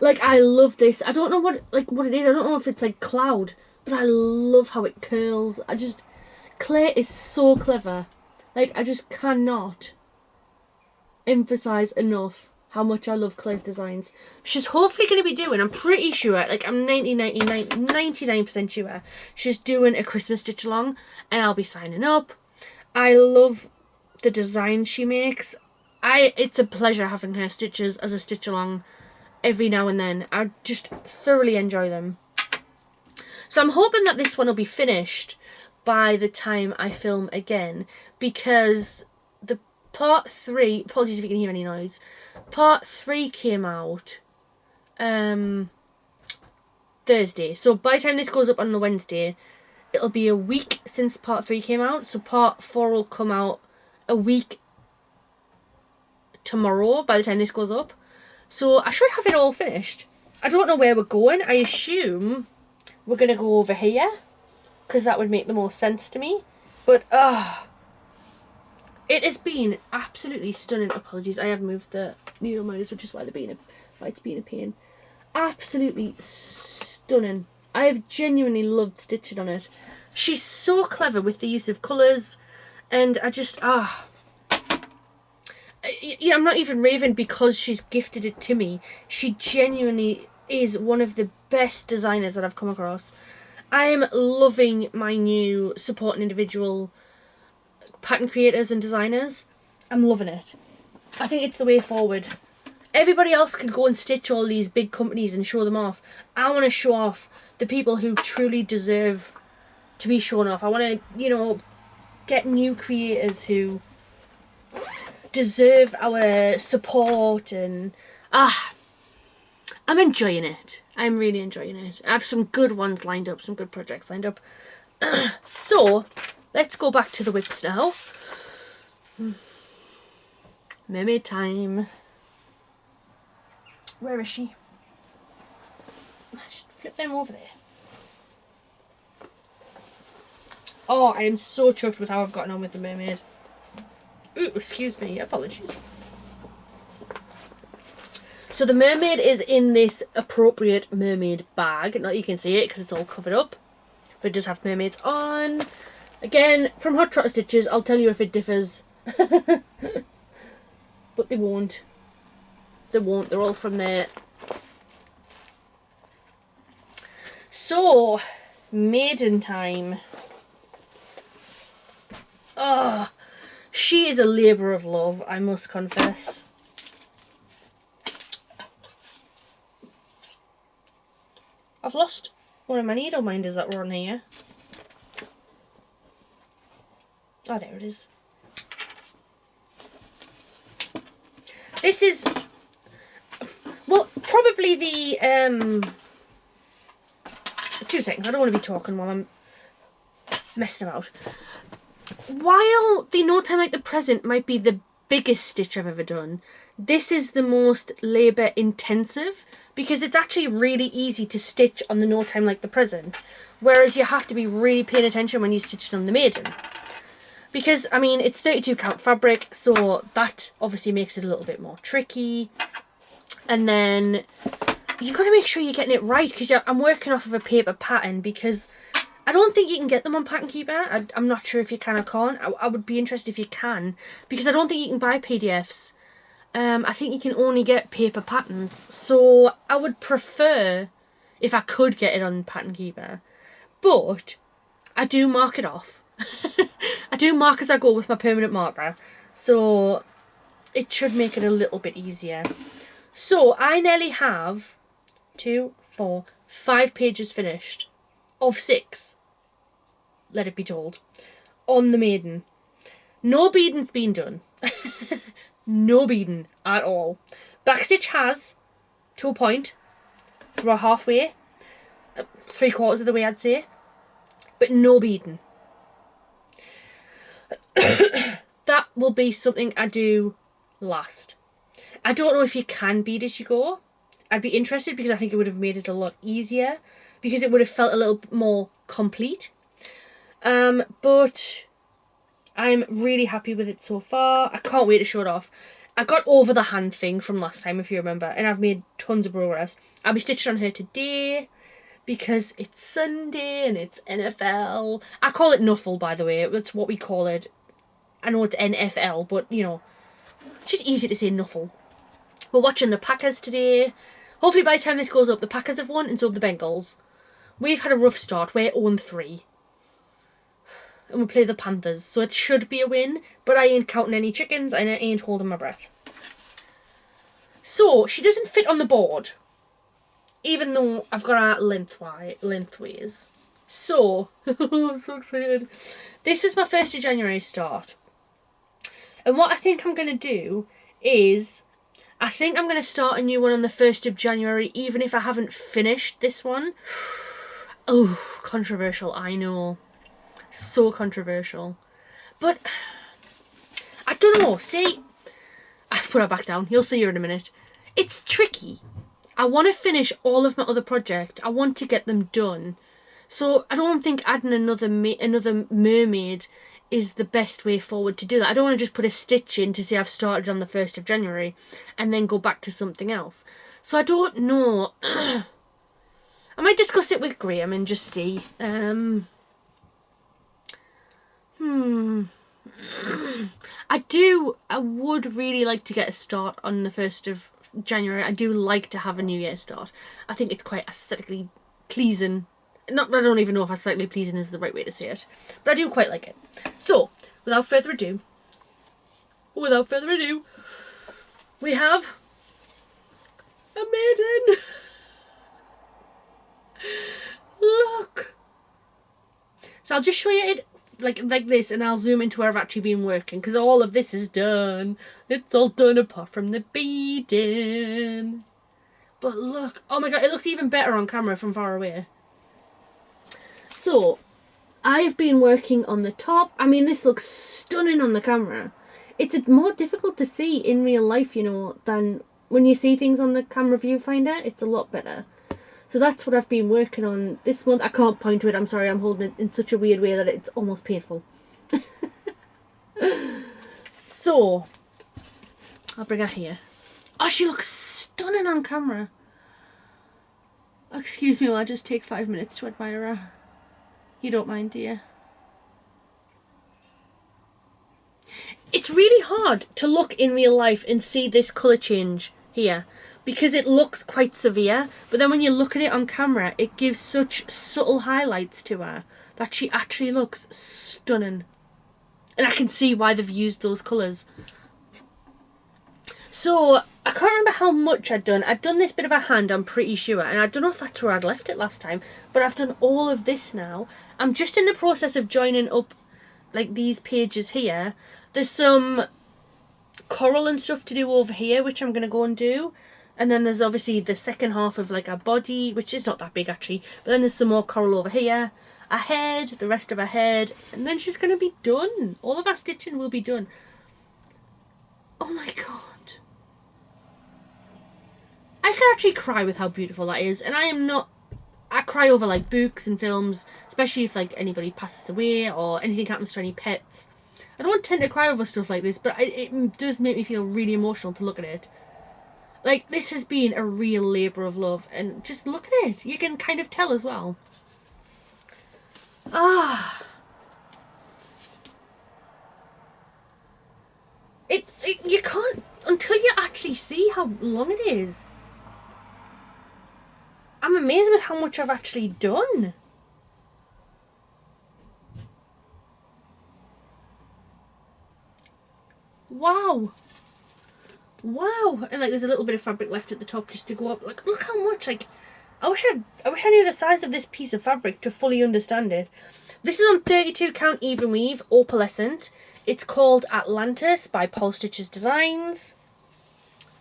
Like, I love this. I don't know what it is. I don't know if it's like cloud, but I love how it curls. Claire is so clever. Like, I just cannot emphasize enough how much I love Claire's designs. She's hopefully going to be doing, I'm pretty sure, like I'm 99% sure, she's doing a Christmas stitch along, and I'll be signing up. I love the design she makes. It's a pleasure having her stitches as a stitch along every now and then. I just thoroughly enjoy them. So I'm hoping that this one will be finished by the time I film again, because the part 3, apologies if you can hear any noise, part 3 came out Thursday. So by the time this goes up on the Wednesday, it'll be a week since part 3 came out. So part 4 will come out a week tomorrow by the time this goes up. So I should have it all finished. I don't know where we're going. I assume we're going to go over here, because that would make the most sense to me. But it has been absolutely stunning. Apologies, I have moved the needle minders, which is why it's been a pain. Absolutely stunning. I have genuinely loved stitching on it. She's so clever with the use of colours, and I just yeah, I'm not even raving because she's gifted it to me. She genuinely is one of the best designers that I've come across. I'm loving my new supporting individual pattern creators and designers. I'm loving it. I think it's the way forward. Everybody else can go and stitch all these big companies and show them off. I want to show off the people who truly deserve to be shown off. I want to, you know, get new creators who deserve our support, and I'm enjoying it. I'm really enjoying it. I have some good ones lined up, some good projects lined up. So let's go back to the whips now. Mermaid time. Where is she? I should flip them over there. Oh, I am so chuffed with how I've gotten on with the mermaid. Ooh, excuse me, apologies. So the mermaid is in this appropriate mermaid bag. Not that you can see it because it's all covered up, but it does have mermaids on. Again, from Hot Trotter Stitches, I'll tell you if it differs. But they won't. They won't. They're all from there. So, maiden time. Oh, she is a labour of love, I must confess. I've lost one of my needle minders that were on here. Oh, there it is. This is, well, probably the, 2 seconds, I don't want to be talking while I'm messing about. while the No Time Like the Present might be the biggest stitch I've ever done, this is the most labour intensive, because it's actually really easy to stitch on the No Time Like the Present, whereas you have to be really paying attention when you stitch on the Maiden. Because, I mean, it's 32 count fabric, so that obviously makes it a little bit more tricky. And then you've got to make sure you're getting it right, because I'm working off of a paper pattern, because I don't think you can get them on Pattern Keeper. I'm not sure if you can or can't. I would be interested if you can, because I don't think you can buy PDFs. I think you can only get paper patterns. So I would prefer if I could get it on Pattern Keeper. But I do mark it off. I do mark as I go with my permanent marker. So it should make it a little bit easier. So I nearly have 2, 4, 5 pages finished of 6. Let it be told. On the Maiden. No beading's been done. No beading at all. Backstitch has, to a point. We're halfway. 3/4 of the way, I'd say. But no beading. That will be something I do last. I don't know if you can bead as you go. I'd be interested, because I think it would have made it a lot easier, because it would have felt a little more complete. But I'm really happy with it so far. I can't wait to show it off. I got over the hand thing from last time, if you remember, and I've made tons of progress. I'll be stitching on her today, because it's Sunday and it's NFL. I call it Nuffle, by the way. That's what we call it. I know it's NFL, but, you know, it's just easy to say Nuffle. We're watching the Packers today. Hopefully by the time this goes up, the Packers have won, and so have the Bengals. We've had a rough start. We're 0-3. And we play the Panthers, so it should be a win, but I ain't counting any chickens, and I ain't holding my breath. So, she doesn't fit on the board, even though I've got her lengthways. So, I'm so excited. This was my 1st of January start. And what I think I'm going to do is, I think I'm going to start a new one on the 1st of January, even if I haven't finished this one. Oh, controversial, I know. So controversial. But, I don't know, see, I've put her back down, you'll see her in a minute. It's tricky. I want to finish all of my other projects, I want to get them done. So I don't think adding another mermaid is the best way forward to do that. I don't want to just put a stitch in to say I've started on the 1st of January and then go back to something else. So I don't know. I might discuss it with Graham and just see. I would really like to get a start on the 1st of January. I do like to have a New Year start. I think it's quite aesthetically pleasing. I don't even know if aesthetically pleasing is the right way to say it, but I do quite like it. So, without further ado, we have a maiden. Look. So I'll just show you it like this, and I'll zoom into where I've actually been working, because all of this is done. It's all done apart from the beading. But look, oh my god, it looks even better on camera from far away. So, I've been working on the top. I mean, this looks stunning on the camera. It's more difficult to see in real life, you know, than when you see things on the camera viewfinder. It's a lot better. So that's what I've been working on this month. I can't point to it, I'm sorry, I'm holding it in such a weird way that it's almost painful. So, I'll bring her here. Oh, she looks stunning on camera. Excuse me while I just take 5 minutes to admire her. You don't mind, do you? It's really hard to look in real life and see this colour change here, because it looks quite severe, but then when you look at it on camera, it gives such subtle highlights to her that she actually looks stunning. And I can see why they've used those colours. So, I can't remember how much I'd done. I'd done this bit of a hand, I'm pretty sure, and I don't know if that's where I'd left it last time, but I've done all of this now. I'm just in the process of joining up, like, these pages here. There's some coral and stuff to do over here, which I'm going to go and do. And then there's obviously the second half of, like, a body, which is not that big, actually. But then there's some more coral over here. a head, the rest of her head, and then she's going to be done. All of our stitching will be done. Oh my god. I could actually cry with how beautiful that is, and I cry over like books and films, especially if like anybody passes away or anything happens to any pets. I don't tend to cry over stuff like this, but it does make me feel really emotional to look at it. Like, this has been a real labour of love, and just look at it. You can kind of tell as well. Ah. You can't, until you actually see how long it is. I'm amazed with how much I've actually done. Wow. Wow. And like there's a little bit of fabric left at the top just to go up. Like, look how much, like, I wish I knew the size of this piece of fabric to fully understand it. This is on 32 count even weave, opalescent. It's called Atlantis by Paul Stitches Designs.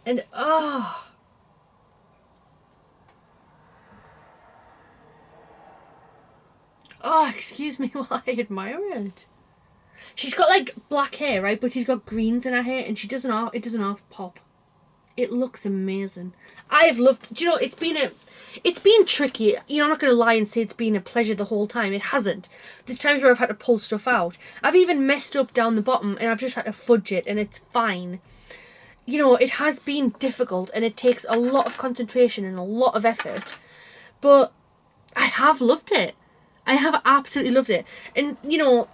And oh, excuse me while I admire it. She's got like black hair, right? But she's got greens in her hair, and it doesn't half pop. It looks amazing. I've loved. Do you know? It's been tricky. You know, I'm not gonna lie and say it's been a pleasure the whole time. It hasn't. There's times where I've had to pull stuff out. I've even messed up down the bottom, and I've just had to fudge it, and it's fine. You know, it has been difficult, and it takes a lot of concentration and a lot of effort. But I have loved it. I have absolutely loved it. And you know,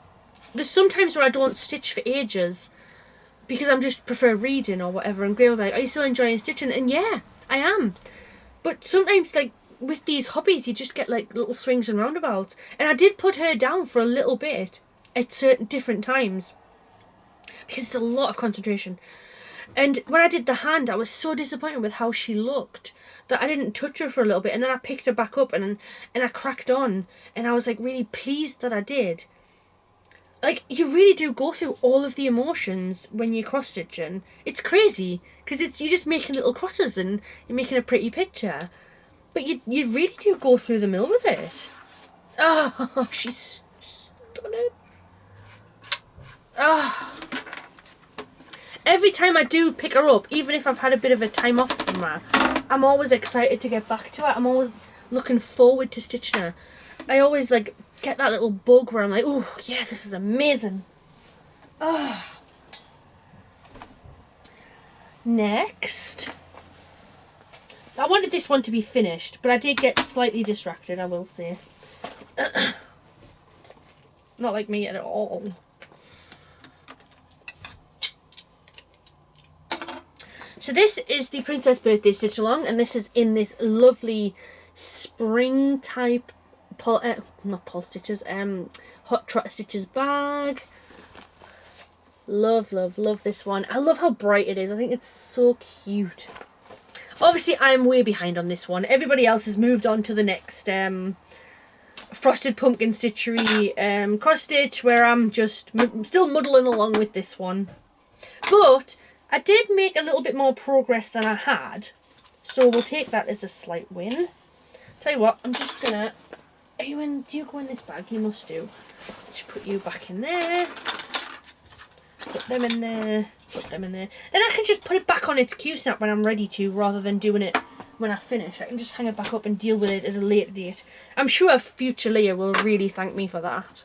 there's sometimes where I don't stitch for ages because I'm just prefer reading or whatever, and Graham will be like, are you still enjoying stitching? And yeah, I am. But sometimes, like, with these hobbies, you just get like little swings and roundabouts. And I did put her down for a little bit at certain different times because it's a lot of concentration. And when I did the hand, I was so disappointed with how she looked that I didn't touch her for a little bit, and then I picked her back up and I cracked on, and I was like really pleased that I did. Like, you really do go through all of the emotions when you're cross stitching. It's crazy because you're just making little crosses and you're making a pretty picture, but you really do go through the mill with it. Oh, she's stunning. Oh. Every time I do pick her up, even if I've had a bit of a time off from her, I'm always excited to get back to her. I'm always looking forward to stitching her. I always like get that little bug where I'm like, oh yeah, this is amazing. Oh. Next, I wanted this one to be finished, but I did get slightly distracted, I will say. Not like me at all. So this is the Princess Birthday Stitch Along, and this is in this lovely spring type not Paul Stitches, Hot Trot Stitches bag. Love, love, love this one. I love how bright it is. I think it's so cute. Obviously, I'm way behind on this one. Everybody else has moved on to the next Frosted Pumpkin Stitchery cross stitch, where I'm just still muddling along with this one. But I did make a little bit more progress than I had, so we'll take that as a slight win. Tell you what, I'm just gonna. Do you go in this bag? You must do. Just put you back in there. Put them in there. Put them in there. Then I can just put it back on its Q-snap when I'm ready to, rather than doing it when I finish. I can just hang it back up and deal with it at a later date. I'm sure future Leah will really thank me for that.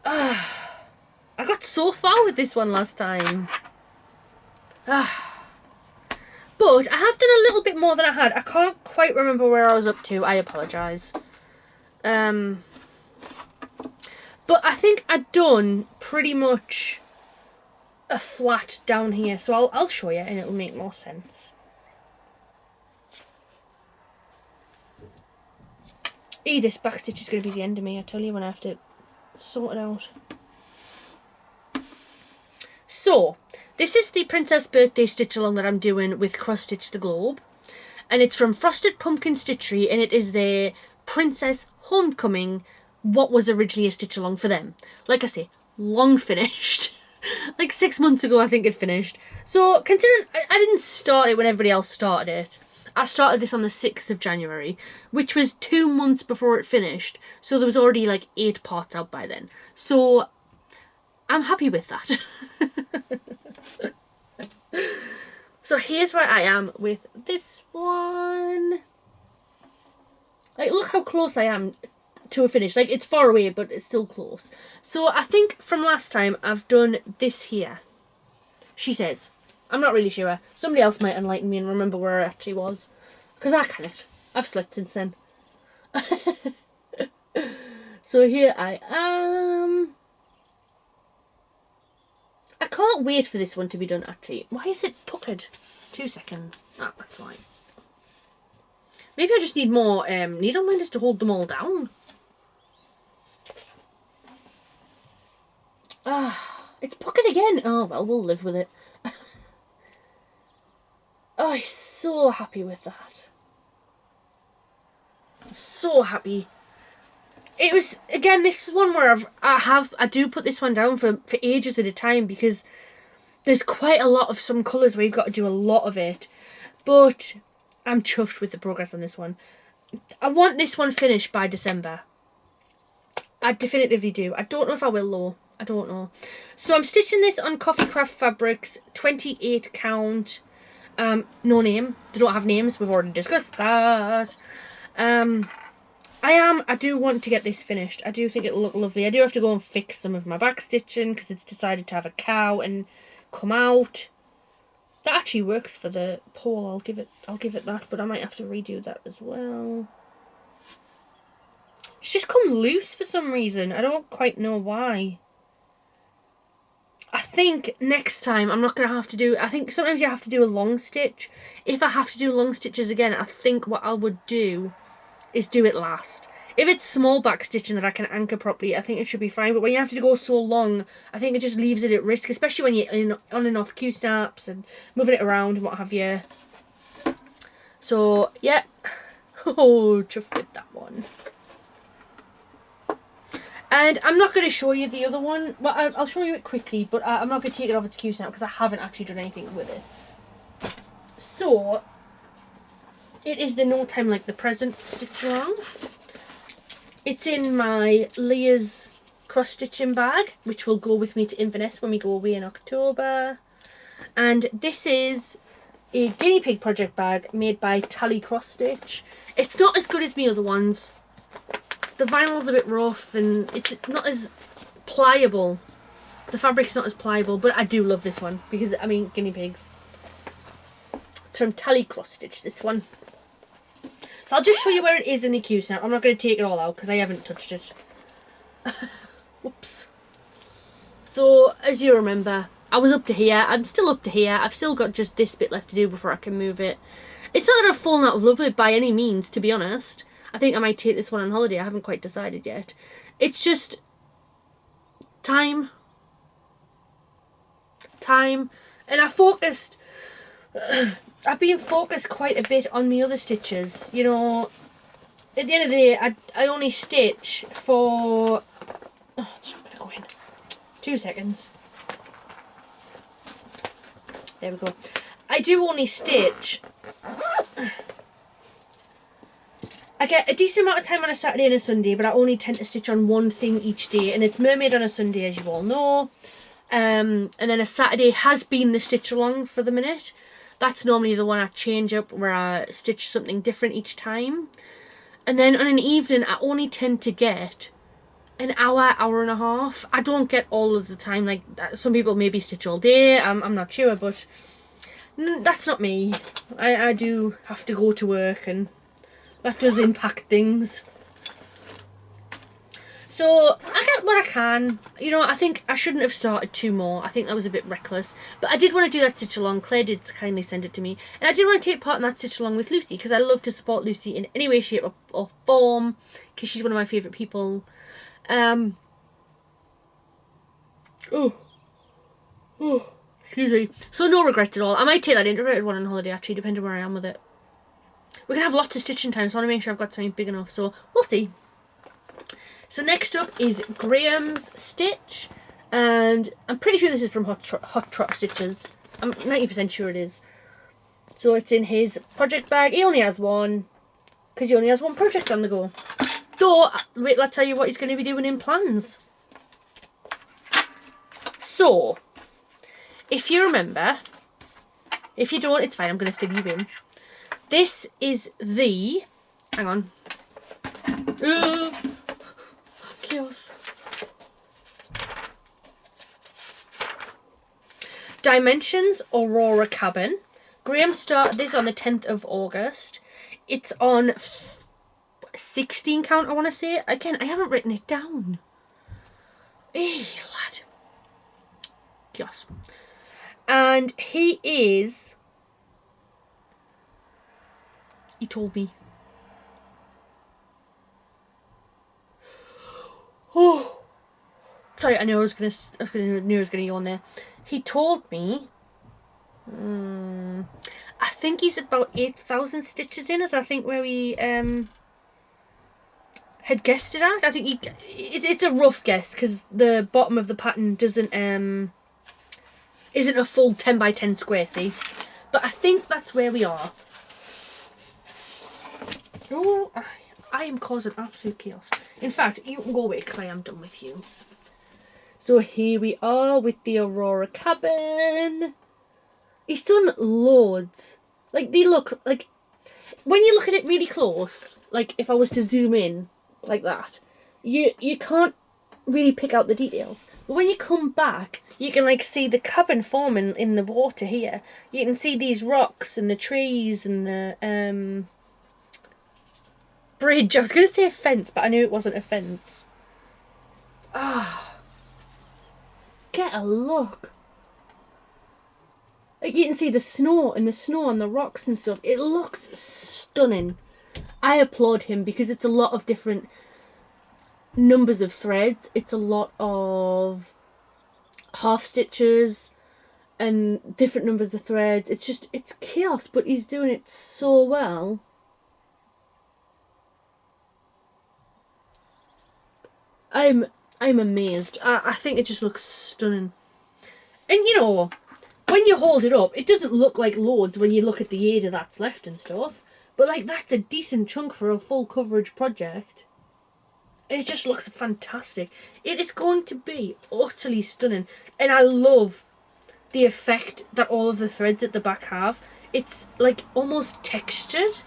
I got so far with this one last time. But I have done a little bit more than I had. I can't quite remember where I was up to. I apologise. But I think I'd done pretty much a flat down here. So I'll show you and it'll make more sense. This backstitch is going to be the end of me. I tell you when I have to sort it out. So, this is the Princess Birthday Stitch Along that I'm doing with Cross Stitch the Globe. And it's from Frosted Pumpkin Stitchery, and it is their Princess Homecoming, what was originally a stitch along for them. Like I say, long finished. Like 6 months ago I think it finished. So, considering I didn't start it when everybody else started it, I started this on the 6th of January, which was 2 months before it finished. So there was already like 8 parts out by then. So I'm happy with that. So here's where I am with this one. Like, look how close I am to a finish. Like, it's far away, but it's still close. So I think from last time I've done this here. She says. I'm not really sure. Somebody else might enlighten me and remember where I actually was. Because I can't. I've slept since then. So here I am. I can't wait for this one to be done, actually. Why is it puckered? 2 seconds. Ah, that's why. Maybe I just need more needle minders to hold them all down. Ah, it's puckered again. Oh, well, we'll live with it. Oh, I'm so happy with that. So happy. It was, again, this is one where I do put this one down for ages at a time, because there's quite a lot of some colours where you've got to do a lot of it. But I'm chuffed with the progress on this one. I want this one finished by December. I definitively do. I don't know if I will though. I don't know. So I'm stitching this on Coffee Craft Fabrics, 28 count. No name. They don't have names. We've already discussed that. I do want to get this finished. I do think it'll look lovely. I do have to go and fix some of my back stitching because it's decided to have a cow and come out. That actually works for the pole. I'll give it that, but I might have to redo that as well. It's just come loose for some reason. I don't quite know why. I think next time I'm not going to have to do... I think sometimes you have to do a long stitch. If I have to do long stitches again, I think what I would do is do it last. If it's small back stitching that I can anchor properly, I think it should be fine. But when you have to go so long, I think it just leaves it at risk, especially when you're on and off Q-snaps and moving it around and what have you. So, yeah. Oh, chuffed with that one. And I'm not going to show you the other one. Well, I'll show you it quickly, but I'm not going to take it over to Q-snap because I haven't actually done anything with it. So, it is the No Time Like the Present stitch along. It's in my Leah's cross stitching bag, which will go with me to Inverness when we go away in October. And this is a guinea pig project bag made by Tally Cross Stitch. It's not as good as my other ones. The vinyl's a bit rough and it's not as pliable. The fabric's not as pliable, but I do love this one because, I mean, guinea pigs. It's from Tally Cross Stitch, this one. So I'll just show you where it is in the Q-snap. I'm not going to take it all out because I haven't touched it. Whoops. So, as you remember, I was up to here. I'm still up to here. I've still got just this bit left to do before I can move it. It's not that I've fallen out of love with it by any means, to be honest. I think I might take this one on holiday. I haven't quite decided yet. It's just time. And I focused... I've been focused quite a bit on my other stitches. You know, at the end of the day, I only stitch for... Oh, it's not going to go in. 2 seconds. There we go. I do only stitch... I get a decent amount of time on a Saturday and a Sunday, but I only tend to stitch on one thing each day, and it's Mermaid on a Sunday, as you all know. And then a Saturday has been the stitch along for the minute. That's normally the one I change up, where I stitch something different each time. And then on an evening, I only tend to get an hour, hour and a half. I don't get all of the time. Like, some people maybe stitch all day. I'm not sure, but that's not me. I do have to go to work, and that does impact things. So, I get what I can. You know, I think I shouldn't have started 2 more. I think that was a bit reckless. But I did want to do that stitch along. Claire did kindly send it to me. And I did want to take part in that stitch along with Lucy, because I love to support Lucy in any way, shape or form, because she's one of my favourite people. Excuse me. So no regrets at all. I might take that integrated one on holiday, actually, depending where I am with it. We're going to have lots of stitching time, so I want to make sure I've got something big enough. So, we'll see. So next up is Graham's stitch, and I'm pretty sure this is from Hot Trot Stitches. I'm 90% sure it is. So it's in his project bag. He only has one, because he only has one project on the go. Though, wait till I tell you what he's going to be doing in plans. So, if you remember, if you don't, it's fine, I'm going to fill you in. This is the, hang on. Chaos. Dimensions Aurora Cabin. Graham started this on the 10th of August. It's on 16 count, I want to say. Again, I haven't written it down. Hey, lad. Chaos. And he told me. Oh, sorry, I knew I was gonna yawn there. He told me, I think he's about 8,000 stitches in, as I think where we had guessed it at. I think it's a rough guess because the bottom of the pattern isn't a full 10 by 10 square, see? But I think that's where we are. Oh, I am causing absolute chaos. In fact, you can go away because I am done with you. So here we are with the Aurora Cabin. He's done loads. Like, they look, like, when you look at it really close, like if I was to zoom in like that, you can't really pick out the details. But when you come back, you can like see the cabin forming in the water here. You can see these rocks and the trees and the bridge. I was going to say a fence, but I knew it wasn't a fence. Get a look. Like you can see the snow and the rocks and stuff. It looks stunning. I applaud him because it's a lot of different numbers of threads. It's a lot of half stitches and different numbers of threads. It's chaos, but he's doing it so well. I'm amazed. I think it just looks stunning. And you know, when you hold it up, it doesn't look like loads when you look at the area that's left and stuff. But like that's a decent chunk for a full coverage project. And it just looks fantastic. It is going to be utterly stunning. And I love the effect that all of the threads at the back have. It's like almost textured.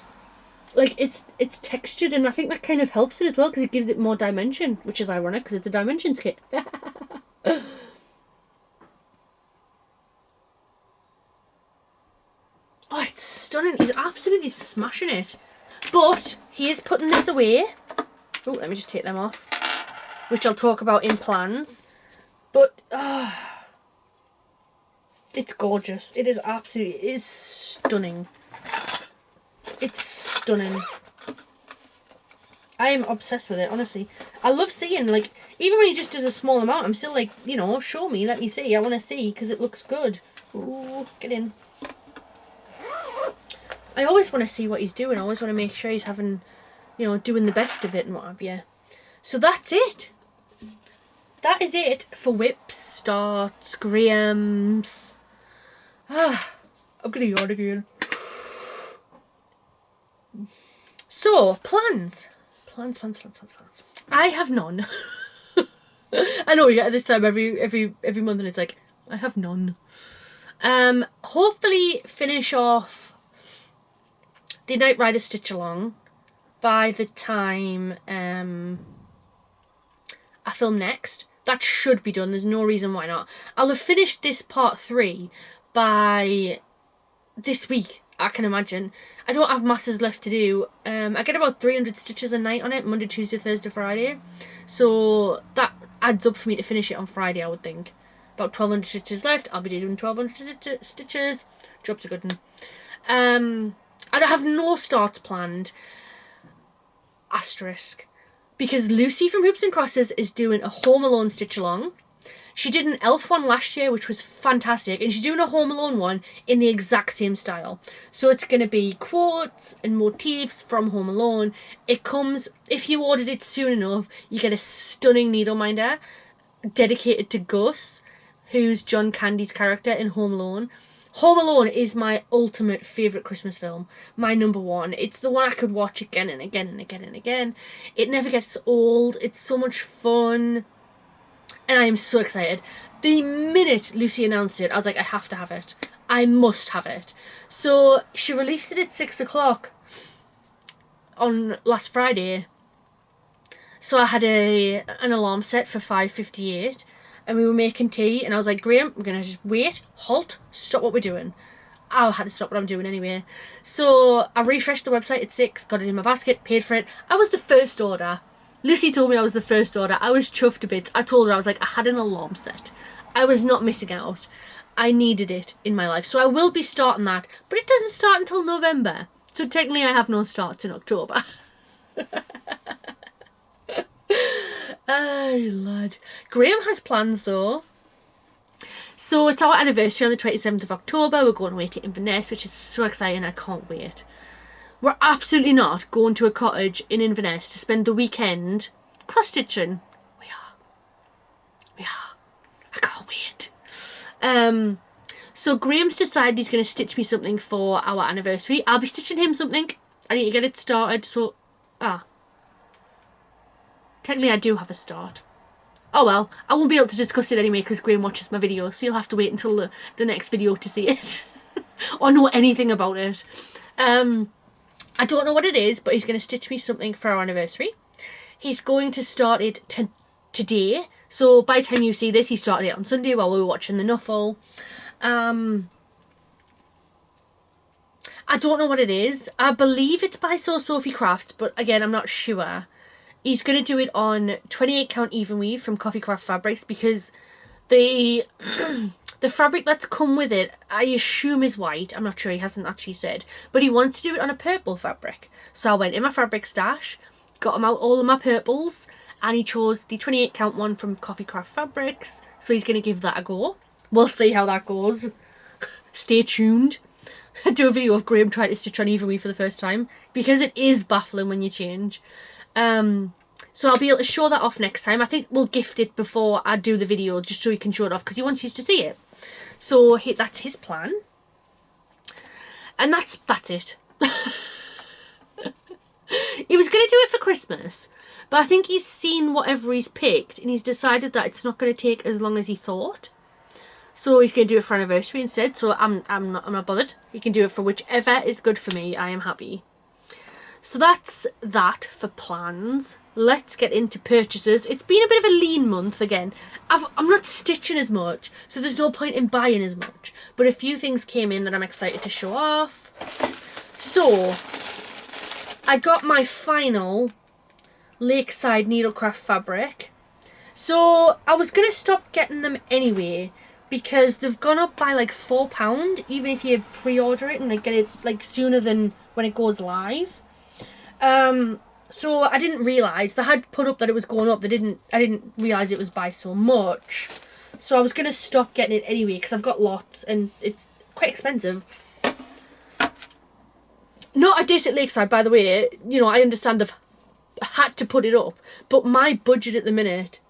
Like it's textured, and I think that kind of helps it as well because it gives it more dimension, which is ironic because it's a dimensions kit. Oh, it's stunning. He's absolutely smashing it. But he is putting this away. Oh, let me just take them off, which I'll talk about in plans. But it's gorgeous. It is absolutely, it is stunning. It's stunning. I am obsessed with it, honestly. I love seeing, like, even when he just does a small amount, I'm still like, you know, show me, let me see. I want to see because it looks good. Ooh, get in. I always want to see what he's doing. I always want to make sure he's having, you know, doing the best of it and what have you. So that's it. That is it for WIPs, starts, Graham's. I'm gonna yawn again. So, plans. Plans. I have none. I know we get this time every month and it's like, I have none. Hopefully finish off the Night Rider stitch along by the time I film next. That should be done. There's no reason why not. I'll have finished this part 3 by this week, I can imagine. I don't have masses left to do. I get about 300 stitches a night on it, Monday, Tuesday, Thursday, Friday. So that adds up for me to finish it on Friday, I would think. About 1,200 stitches left. I'll be doing 1,200 stitches. Job's a good one. I have no starts planned. Asterisk. Because Lucy from Hoops and Crosses is doing a Home Alone stitch along. She did an elf one last year, which was fantastic. And she's doing a Home Alone one in the exact same style. So it's going to be quotes and motifs from Home Alone. It comes, if you ordered it soon enough, you get a stunning needle minder dedicated to Gus, who's John Candy's character in Home Alone. Home Alone is my ultimate favourite Christmas film. My number one. It's the one I could watch again and again and again and again. It never gets old. It's so much fun. And I am so excited. The minute Lucy announced it, I was like, I have to have it. I must have it. So she released it at 6 o'clock on last Friday. So I had an alarm set for 5:58. And we were making tea, and I was like, Graham, we're going to just wait, halt, stop what we're doing. I had to stop what I'm doing anyway. So I refreshed the website at 6, got it in my basket, paid for it. I was the first order. Lucy told me I was the first order. I was chuffed to bits. I told her, I was like, I had an alarm set. I was not missing out. I needed it in my life. So I will be starting that, but it doesn't start until November. So technically I have no starts in October. Oh, lad. Graham has plans though. So it's our anniversary on the 27th of October. We're going away to Inverness, which is so exciting. I can't wait. We're absolutely not going to a cottage in Inverness to spend the weekend cross-stitching. We are. I can't wait. So Graham's decided he's going to stitch me something for our anniversary. I'll be stitching him something. I need to get it started. So, technically, I do have a start. Oh well, I won't be able to discuss it anyway because Graham watches my video, so you'll have to wait until the next video to see it. Or know anything about it. I don't know what it is, but he's going to stitch me something for our anniversary. He's going to start it today. So by the time you see this, he started it on Sunday while we were watching the Nuffle. I don't know what it is. I believe it's by Sophie Crafts, but again, I'm not sure. He's going to do it on 28 count even weave from Coffee Craft Fabrics because the fabric that's come with it, I assume is white. I'm not sure, he hasn't actually said. But he wants to do it on a purple fabric. So I went in my fabric stash, got him out all of my purples, and he chose the 28 count one from Coffee Craft Fabrics. So he's going to give that a go. We'll see how that goes. Stay tuned. I do a video of Graham trying to stitch on even weave for the first time because it is baffling when you change. So I'll be able to show that off next time. I think we'll gift it before I do the video just so he can show it off because he wants you to see it. So that's his plan. And that's it. He was going to do it for Christmas, but I think he's seen whatever he's picked and he's decided that it's not going to take as long as he thought. So he's going to do it for anniversary instead. So I'm not bothered. He can do it for whichever is good for me. I am happy. So that's that for plans. Let's get into purchases. It's been a bit of a lean month again. I'm not stitching as much, so there's no point in buying as much. But a few things came in that I'm excited to show off. So, I got my final Lakeside Needlecraft fabric. So, I was going to stop getting them anyway, because they've gone up by like £4, even if you pre-order it and like get it like sooner than when it goes live. So I didn't realise. They had put up that it was going up. I didn't realise it was by so much. So I was going to stop getting it anyway because I've got lots and it's quite expensive. Not a diss at Lakeside, by the way. You know, I understand they've had to put it up. But my budget at the minute,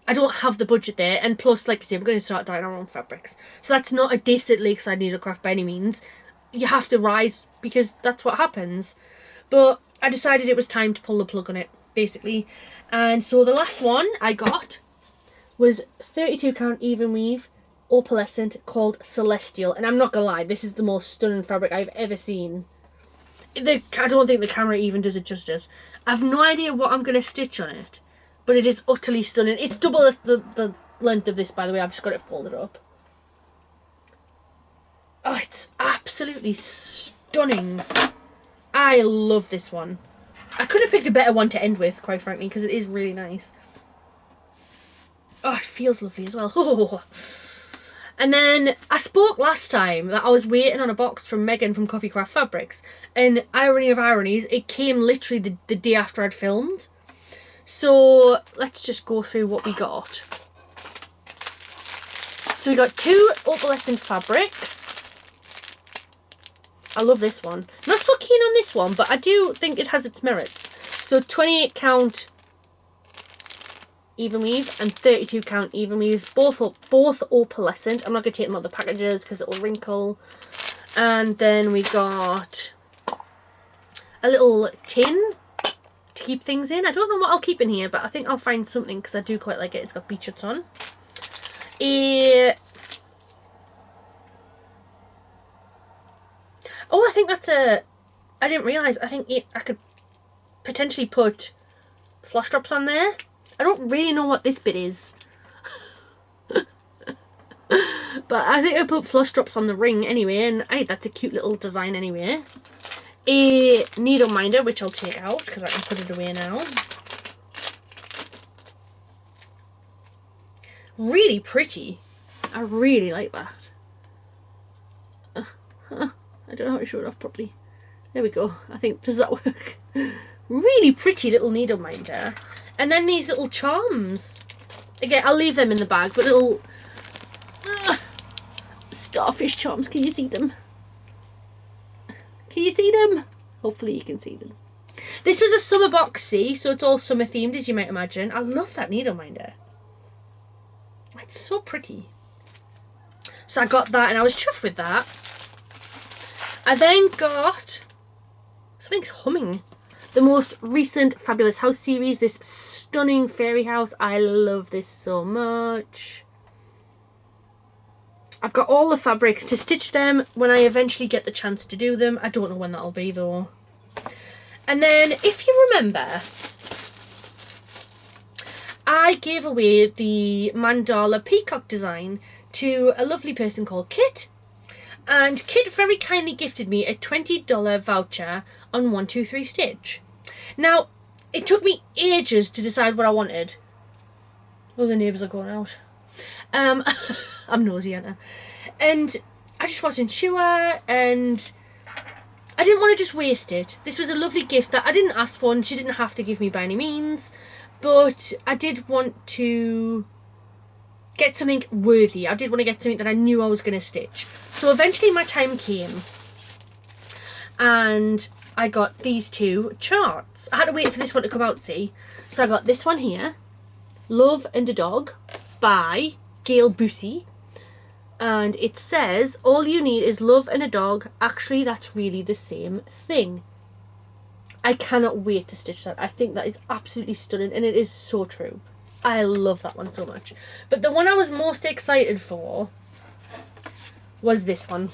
I don't have the budget there. And plus, like I say, we're going to start dyeing our own fabrics. So that's not a diss at Lakeside Needlecraft by any means. You have to rise because that's what happens. But I decided it was time to pull the plug on it, basically. And so the last one I got was 32 count even weave opalescent called Celestial. And I'm not gonna lie, this is the most stunning fabric I've ever seen. I don't think the camera even does it justice. I've no idea what I'm gonna stitch on it, but it is utterly stunning. It's double the length of this, by the way. I've just got it folded up. Oh, it's absolutely stunning. I love this one. I could have picked a better one to end with, quite frankly, because it is really nice. Oh, it feels lovely as well. Oh. And then I spoke last time that I was waiting on a box from Megan from Coffee Craft Fabrics. And irony of ironies, it came literally the day after I'd filmed. So let's just go through what we got. So we got 2 opalescent fabrics. I love this one. Not so keen on this one, but I do think it has its merits. So 28 count even weave and 32 count even weave, both opalescent. I'm not going to take them out of the packages because it will wrinkle. And then we got a little tin to keep things in. I don't know what I'll keep in here, but I think I'll find something because I do quite like it. It's got beach huts on. Oh, I think that's a... I didn't realise. I think I could potentially put floss drops on there. I don't really know what this bit is. But I think I put floss drops on the ring anyway, and I think that's a cute little design anyway. A needle minder, which I'll take out because I can put it away now. Really pretty. I really like that. I don't know how to show it off properly. There we go. I think, does that work? Really pretty little needle minder. And then these little charms. Again, I'll leave them in the bag, but little starfish charms. Can you see them? Can you see them? Hopefully you can see them. This was a summer boxy, so it's all summer themed, as you might imagine. I love that needle minder. It's so pretty. So I got that and I was chuffed with that. I then got... something's humming. The most recent Fabulous House series. This stunning fairy house. I love this so much. I've got all the fabrics to stitch them when I eventually get the chance to do them. I don't know when that'll be though. And then, if you remember, I gave away the mandala peacock design to a lovely person called Kit. And Kit very kindly gifted me a $20 voucher on 123 Stitch. Now, it took me ages to decide what I wanted. Oh, the neighbours are going out. I'm nosy, aren't I? And I just wasn't sure, and I didn't want to just waste it. This was a lovely gift that I didn't ask for, and she didn't have to give me by any means. But I did want to get something worthy. I did want to get something that I knew I was going to stitch. So eventually my time came and I got these two charts. I had to wait for this one to come out, see. So I got this one here, Love and a Dog by Gail Busey. And it says, all you need is love and a dog. Actually, that's really the same thing. I cannot wait to stitch that. I think that is absolutely stunning, and it is so true. I love that one so much. But the one I was most excited for was this one.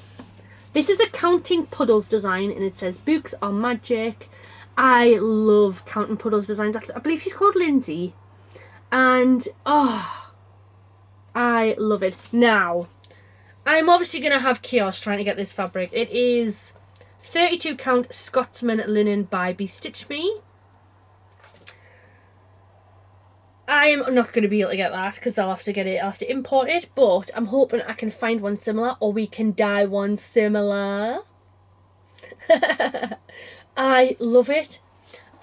This is a Counting Puddles design, and it says, books are magic. I love Counting Puddles designs. I believe she's called Lindsay. And, oh, I love it. Now, I'm obviously going to have chaos trying to get this fabric. It is 32 count Scotsman linen by Bestitch Me. I'm not going to be able to get that because I'll have to import it, but I'm hoping I can find one similar, or we can dye one similar. I love it.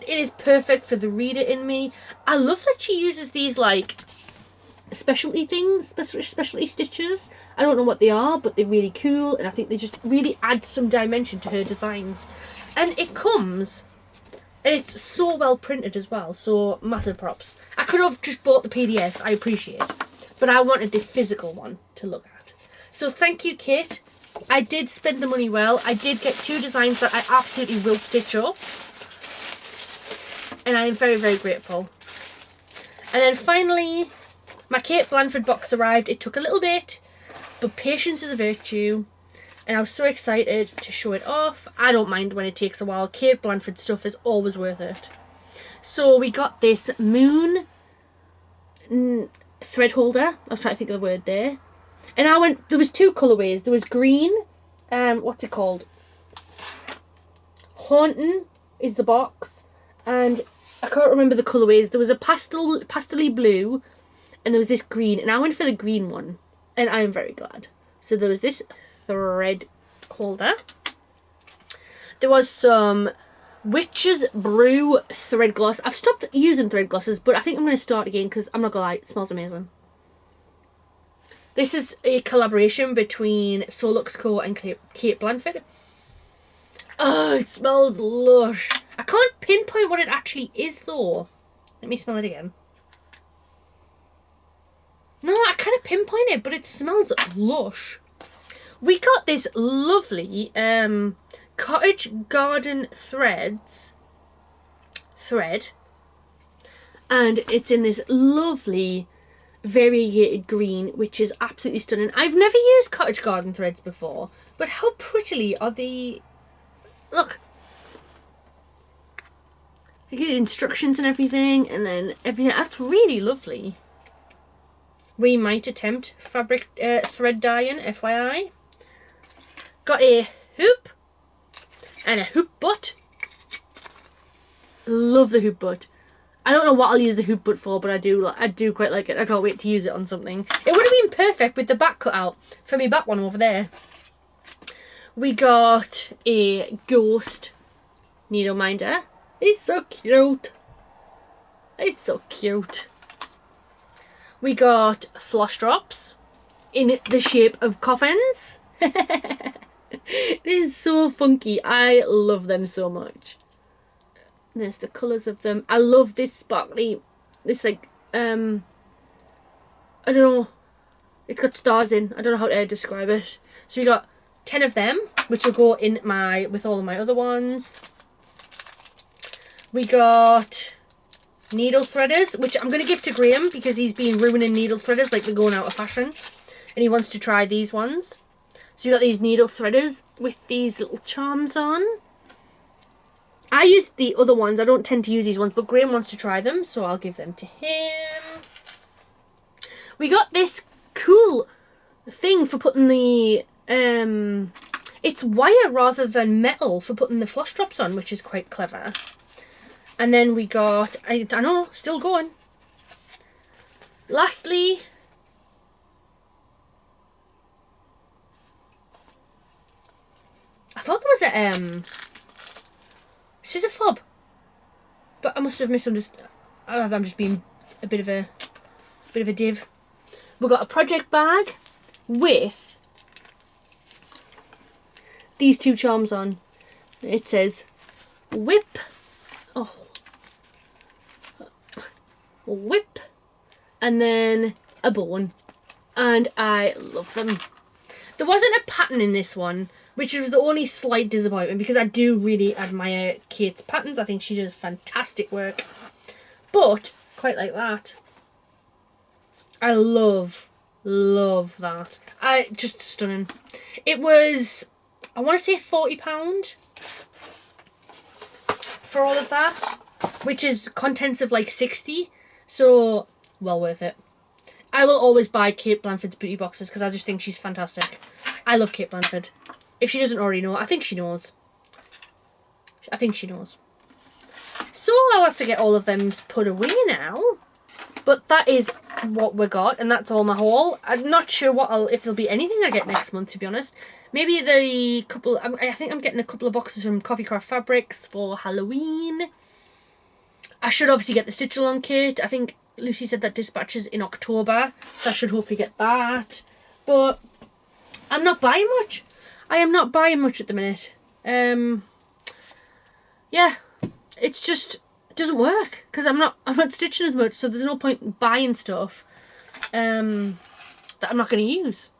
It is perfect for the reader in me. I love that she uses these like specialty things, specialty stitches. I don't know what they are, but they're really cool, and I think they just really add some dimension to her designs. And it comes... and it's so well printed as well, so massive props. I could have just bought the PDF, I appreciate it, but I wanted the physical one to look at. So thank you, Kit. I did spend the money well. I did get two designs that I absolutely will stitch up, and I am very, very grateful. And then finally, my Kate Blanford box arrived. It took a little bit, but patience is a virtue. And I was so excited to show it off. I don't mind when it takes a while. Kate Blanford stuff is always worth it. So we got this moon thread holder. I was trying to think of the word there. And there was two colourways. There was green, what's it called? Haunting is the box. And I can't remember the colourways. There was a pastel-y blue, and there was this green. And I went for the green one. And I am very glad. So there was this thread holder. There was some Witch's Brew thread gloss. I've stopped using thread glosses, but I think I'm going to start again because I'm not going to lie, it smells amazing. This is a collaboration between Solux Co and Kate Blanford. Oh, it smells lush. I can't pinpoint what it actually is though. Let me smell it again. No, I kind of pinpoint it, but it smells lush. We got this lovely cottage garden thread, and it's in this lovely variegated green, which is absolutely stunning. I've never used cottage garden threads before, but how prettily are the... Look. You get instructions and everything, and then everything. That's really lovely. We might attempt fabric thread dyeing, FYI. Got a hoop and a hoop butt. Love the hoop butt. I don't know what I'll use the hoop butt for, but I do quite like it. I can't wait to use it on something. It would have been perfect with the back cut out for me back one over there. We got a ghost needle minder. It's so cute. It's so cute. We got floss drops in the shape of coffins. This is so funky. I love them so much. There's the colours of them. I love this sparkly, this like, I don't know, it's got stars in. I don't know how to describe it. So we got 10 of them, which will go in with all of my other ones. We got needle threaders, which I'm going to give to Graham because he's been ruining needle threaders like they're going out of fashion. And he wants to try these ones. So you got these needle threaders with these little charms on. I used the other ones. I don't tend to use these ones, but Graham wants to try them, so I'll give them to him. We got this cool thing for putting the... it's wire rather than metal for putting the floss drops on, which is quite clever. And then we got... I know, still going. Lastly... I thought there was a... scissor fob, but I must have misunderstood. I'm just being a bit of a div. We've got a project bag with these two charms on. It says WIP, WIP, and then a bone, and I love them. There wasn't a pattern in this one, which is the only slight disappointment because I do really admire Kate's patterns. I think she does fantastic work. But, quite like that. I love that. Just stunning. It was, I want to say £40 for all of that, which is contents of like 60. So, well worth it. I will always buy Kate Blanford's beauty boxes because I just think she's fantastic. I love Kate Blanford. If she doesn't already know, I think she knows. I think she knows. So I'll have to get all of them put away now. But that is what we got, and that's all my haul. I'm not sure if there'll be anything I get next month, to be honest. Maybe I think I'm getting a couple of boxes from Coffee Craft Fabrics for Halloween. I should obviously get the Stitch Along kit. I think Lucy said that dispatches in October, so I should hopefully get that. But I'm not buying much. I am not buying much at the minute. Yeah, it's just, it doesn't work because I'm not stitching as much, so there's no point buying stuff that I'm not going to use.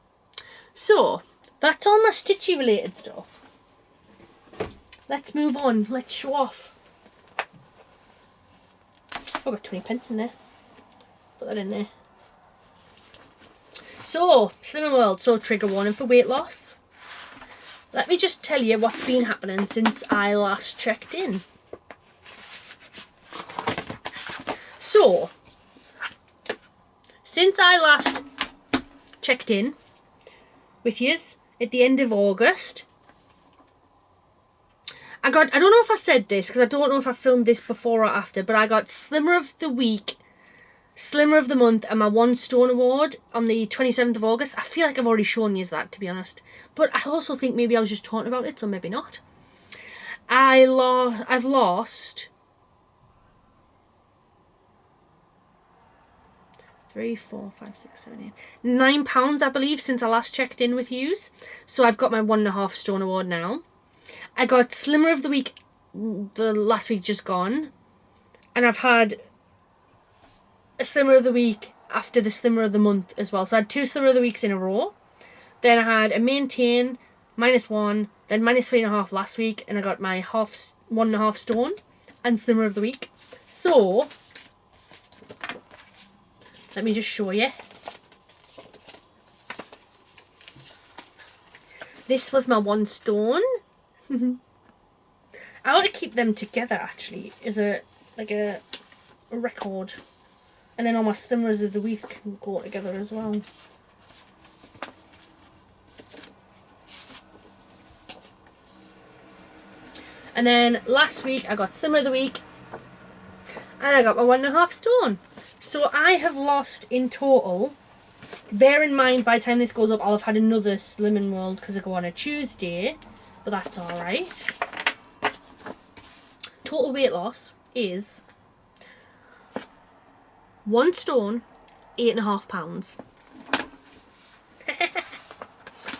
So that's all my stitchy related stuff. Let's move on. Let's show off. I've got 20p in there. Put that in there. So, Slimming World, so trigger warning for weight loss. Let me just tell you what's been happening since I last checked in. So, since I last checked in with yous at the end of August, I don't know if I said this, because I don't know if I filmed this before or after, but I got Slimmer of the Week, Slimmer of the Month, and my 1 Stone Award on the 27th of August. I feel like I've already shown you that, to be honest. But I also think maybe I was just talking about it, so maybe not. I've lost 3, 4, 5, 6, 7, 8, 9 pounds, I believe, since I last checked in with yous. So I've got my 1.5 Stone Award now. I got Slimmer of the Week the last week just gone. And I've had a Slimmer of the Week after the Slimmer of the Month as well. So I had 2 Slimmer of the Weeks in a row. Then I had a maintain, -1, then -3.5 last week, and I got my 1.5 stone and Slimmer of the Week. So let me just show you. This was my 1 stone. I want to keep them together actually as a record, and then all my Slimmers of the Week can go together as well. And then last week I got Slimmer of the Week and I got my 1.5 stone. So I have lost in total, bear in mind by the time this goes up I'll have had another Slimming World because I go on a Tuesday, but that's alright. Total weight loss is 1 stone, 8.5 pounds.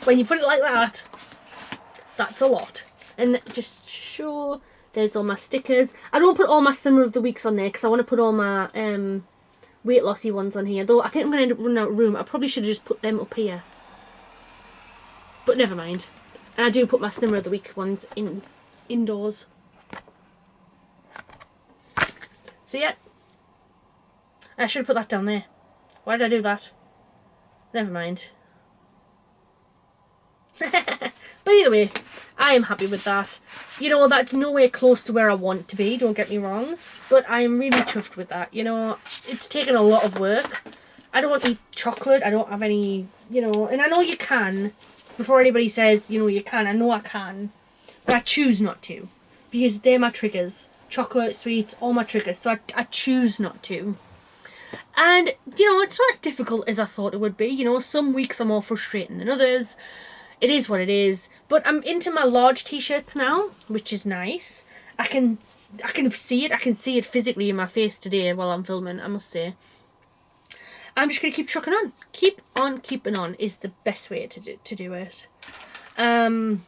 When you put it like that, that's a lot. And just show, there's all my stickers. I don't put all my Slimmer of the Weeks on there because I want to put all my weight lossy ones on here. Though I think I'm going to end up running out of room. I probably should have just put them up here. But never mind. And I do put my Slimmer of the Week ones indoors. So yeah. I should have put that down there. Why did I do that? Never mind. But either way, I am happy with that. You know, that's nowhere close to where I want to be, don't get me wrong. But I am really chuffed with that. You know, it's taken a lot of work. I don't eat chocolate. I don't have any, you know, and I know you can. Before anybody says, you know, you can. I know I can. But I choose not to. Because they're my triggers. Chocolate, sweets, all my triggers. So I choose not to. And, you know, it's not as difficult as I thought it would be. You know, some weeks are more frustrating than others. It is what it is. But I'm into my large t-shirts now, which is nice. I can see it. I can see it physically in my face today while I'm filming, I must say. I'm just going to keep trucking on. Keep on keeping on is the best way to do it. So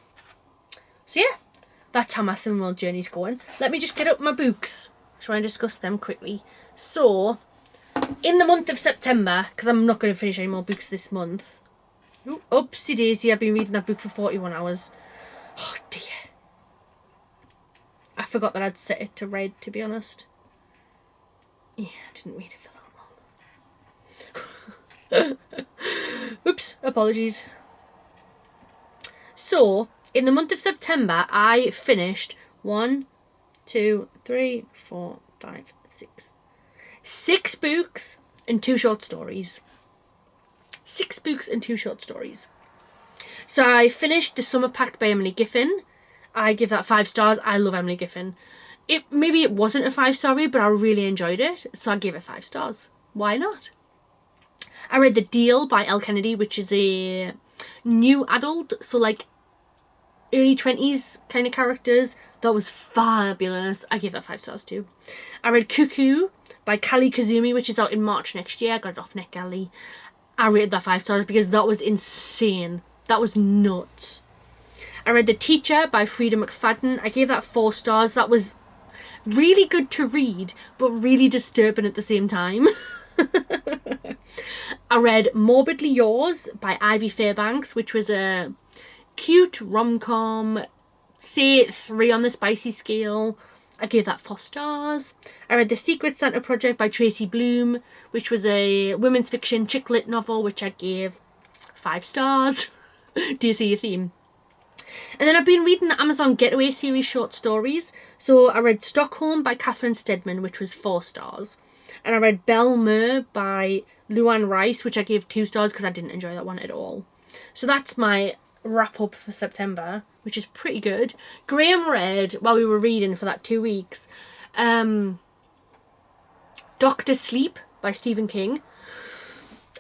yeah, that's how my Slimming World journey's going. Let me just get up my books. Try and discuss them quickly. So, in the month of September, because I'm not going to finish any more books this month. Ooh, oopsie daisy, I've been reading that book for 41 hours. Oh dear. I forgot that I'd set it to read, to be honest. Yeah, I didn't read it for that long. Oops, apologies. So, in the month of September, I finished 1, 2, 3, 4, 5, 6. 6 books and 2 short stories. 6 books and 2 short stories. So I finished The Summer Pact by Emily Giffin. I give that 5 stars. I love Emily Giffin. Maybe it wasn't a 5-star read, but I really enjoyed it, so I gave it 5 stars. Why not? I read The Deal by Elle Kennedy, which is a new adult, so like early 20s kind of characters. That was fabulous. I gave that 5 stars too. I read Cuckoo by Kali Kazumi, which is out in March next year. I got it off NetGalley. I rated that 5 stars because that was insane. That was nuts. I read The Teacher by Frida McFadden. I gave that 4 stars. That was really good to read, but really disturbing at the same time. I read Morbidly Yours by Ivy Fairbanks, which was a cute rom-com, say 3 on the spicy scale. I gave that 4 stars. I read The Secret Santa Project by Tracy Bloom, which was a women's fiction chick lit novel, which I gave 5 stars. Do you see a theme? And then I've been reading the Amazon Getaway series short stories. So I read Stockholm by Catherine Stedman, which was 4 stars. And I read Belle Mer by Luann Rice, which I gave 2 stars because I didn't enjoy that one at all. So that's my wrap up for September, which is pretty good. Graham read, while we were reading for that 2 weeks, Doctor Sleep by Stephen King.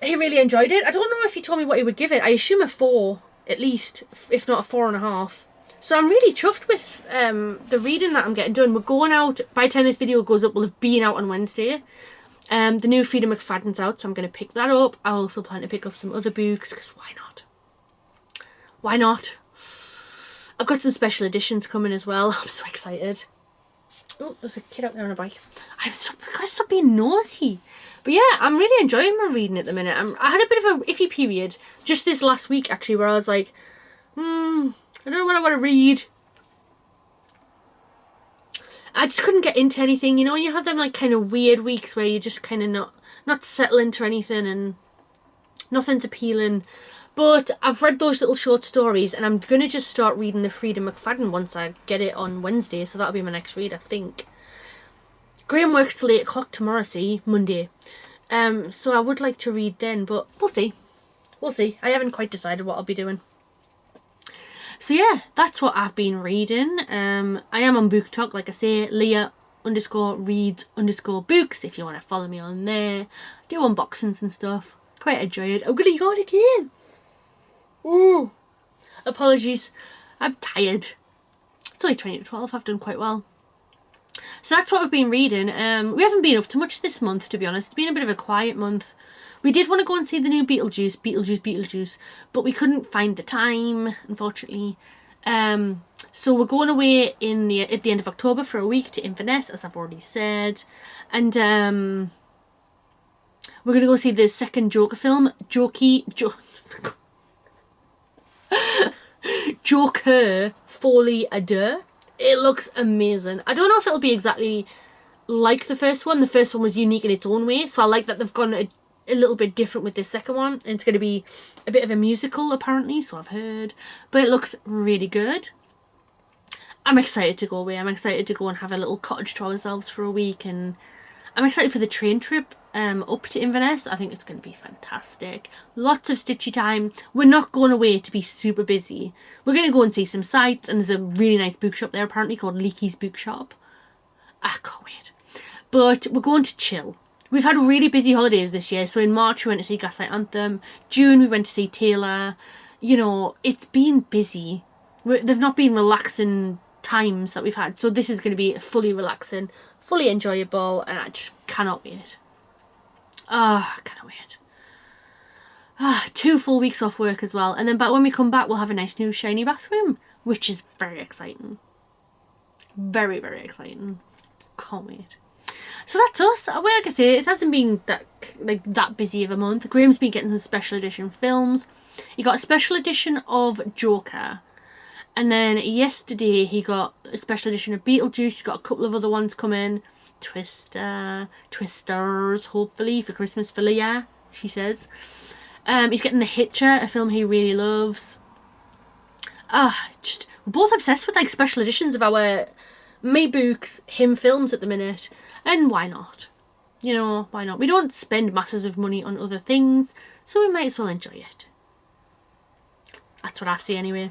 He really enjoyed it. I don't know if he told me what he would give it. I assume a 4 at least, if not a 4.5. So I'm really chuffed with the reading that I'm getting done. We're going out, by the time this video goes up, we'll have been out on Wednesday. The new Frida McFadden's out, so I'm going to pick that up. I also plan to pick up some other books, because why not? Why not? I've got some special editions coming as well. I'm so excited. Oh, there's a kid out there on a bike. I've got to stop being nosy. But yeah, I'm really enjoying my reading at the minute. I had a bit of a iffy period just this last week actually, where I was like, I don't know what I want to read. I just couldn't get into anything, you know. You have them like kind of weird weeks where you just kind of not settle into anything and nothing's appealing. But I've read those little short stories, and I'm gonna just start reading the Freedom McFadden once I get it on Wednesday. So that'll be my next read, I think. Graham works till 8 o'clock tomorrow, see, Monday. So I would like to read then, but we'll see. We'll see. I haven't quite decided what I'll be doing. So yeah, that's what I've been reading. I am on Book Talk, like I say, Leah_reads_books if you want to follow me on there. Do unboxings and stuff. Quite enjoy it. I'm gonna yawn again. Ooh. Apologies. I'm tired. It's only 20 to 12. I've done quite well. So that's what we've been reading. We haven't been up to much this month, to be honest. It's been a bit of a quiet month. We did want to go and see the new Beetlejuice, but we couldn't find the time, unfortunately. So we're going away at the end of October for a week to Inverness, as I've already said. And we're going to go see the second Joker film, Joker Folie à Deux. It looks amazing. I don't know if it'll be exactly like the first one. The first one was unique in its own way, so I like that they've gone a little bit different with this second one. And it's going to be a bit of a musical, apparently, so I've heard. But it looks really good. I'm excited to go away. I'm excited to go and have a little cottage to ourselves for a week, and I'm excited for the train trip up to Inverness. I think it's going to be fantastic. Lots of stitchy time. We're not going away to be super busy. We're going to go and see some sights, and there's a really nice bookshop there apparently called Leakey's Bookshop. I can't wait. But we're going to chill. We've had really busy holidays this year. So in March we went to see Gaslight Anthem. June we went to see Taylor. You know, it's been busy. They've not been relaxing times that we've had. So this is going to be fully relaxing, fully enjoyable, and I just cannot wait. I cannot wait. 2 full weeks off work as well. And then when we come back, we'll have a nice new shiny bathroom, which is very exciting. Very, very exciting. Can't wait. So that's us. Well, like I say, it hasn't been that busy of a month. Graham's been getting some special edition films. He got a special edition of Joker. And then yesterday he got a special edition of Beetlejuice. He's got a couple of other ones coming. Twisters, hopefully, for Christmas for Leah, she says. He's getting The Hitcher, a film he really loves. We're both obsessed with like special editions of our me books, him films at the minute. And why not? You know, why not? We don't spend masses of money on other things, so we might as well enjoy it. That's what I say anyway.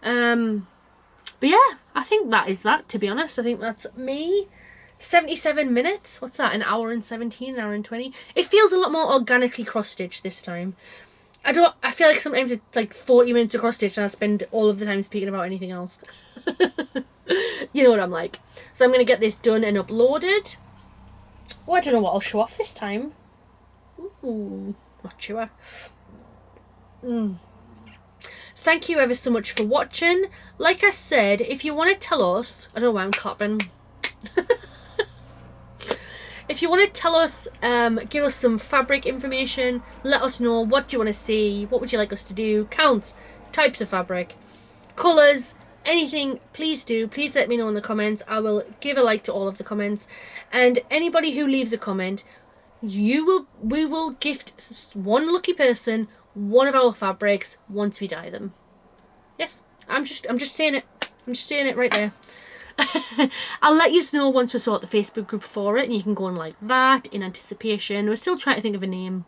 But yeah, I think that is that, to be honest. I think that's me. 77 minutes. What's that? An hour and 17, an hour and 20. It feels a lot more organically cross-stitched this time. I feel like sometimes it's like 40 minutes of cross-stitch and I spend all of the time speaking about anything else. You know what I'm like. So I'm going to get this done and uploaded. Oh, I don't know what I'll show off this time. Ooh, not sure. Thank you ever so much for watching. Like I said, if you want to tell us... I don't know why I'm clapping. If you want to tell us, give us some fabric information, let us know what do you want to see, what would you like us to do, counts, types of fabric, colours, anything, please do. Please let me know in the comments. I will give a like to all of the comments. And anybody who leaves a comment, we will gift one lucky person one of our fabrics once we dye them. Yes, I'm just saying it. I'm just saying it right there. I'll let you know once we sort the Facebook group for it, and you can go on like that in anticipation. We're still trying to think of a name.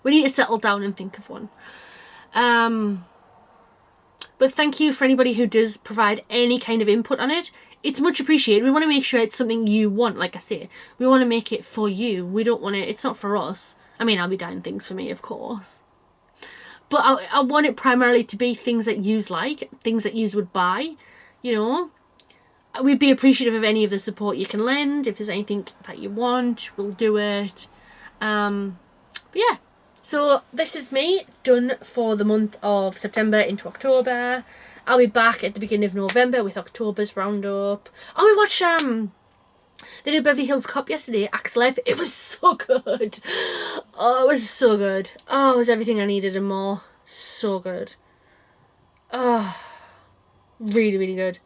We need to settle down and think of one. But thank you for anybody who does provide any kind of input on it. It's much appreciated. We want to make sure it's something you want, like I say. We want to make it for you. We don't want it, it's not for us. I mean, I'll be dyeing things for me, of course. But I want it primarily to be things that yous like, things that yous would buy, you know. We'd be appreciative of any of the support you can lend. If there's anything that you want, we'll do it. But yeah, so this is me done for the month of September into October. I'll be back at the beginning of November with October's roundup. Oh, we watched They did Beverly Hills Cop yesterday, Axe Life. It was so good. Oh, it was so good. Oh, it was everything I needed and more. So good. Oh, really, really good.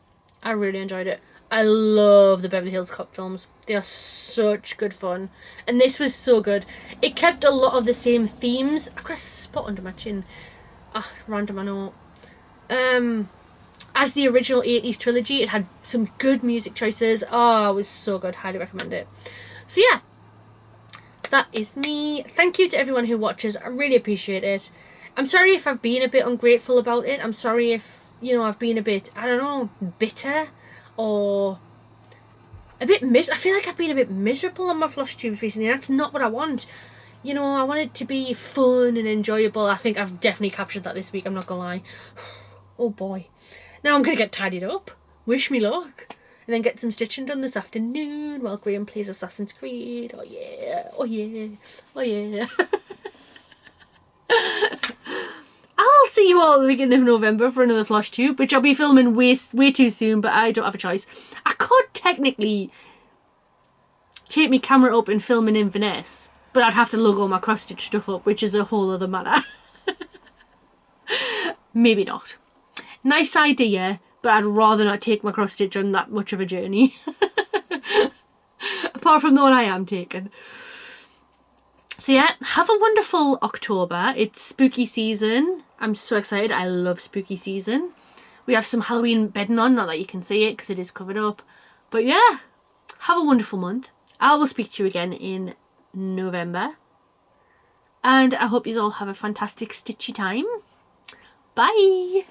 I really enjoyed it. I love the Beverly Hills Cop films. They are such good fun. And this was so good. It kept a lot of the same themes. I've got a spot under my chin. Ah, it's random, I know. As the original 80s trilogy, it had some good music choices. Oh, it was so good. Highly recommend it. So yeah, that is me. Thank you to everyone who watches. I really appreciate it. I'm sorry if I've been a bit ungrateful about it. I'm sorry if, you know, I've been a bit, I don't know, bitter or a bit I feel like I've been a bit miserable on my Floss Tubes recently. That's not what I want. You know, I want it to be fun and enjoyable. I think I've definitely captured that this week, I'm not gonna lie. Oh boy. Now I'm gonna get tidied up. Wish me luck. And then get some stitching done this afternoon while Graham plays Assassin's Creed. Oh yeah, oh yeah, oh yeah. I'll see you all at the beginning of November for another Floss Tube, which I'll be filming way too soon, but I don't have a choice. I could technically take my camera up and film in Inverness, but I'd have to lug all my cross-stitch stuff up, which is a whole other matter. Maybe not. Nice idea, but I'd rather not take my cross-stitch on that much of a journey. Apart from the one I am taking. So yeah, have a wonderful October. It's spooky season. I'm so excited. I love spooky season. We have some Halloween bedding on, not that you can see it because it is covered up. But yeah, have a wonderful month. I will speak to you again in November. And I hope you all have a fantastic stitchy time. Bye!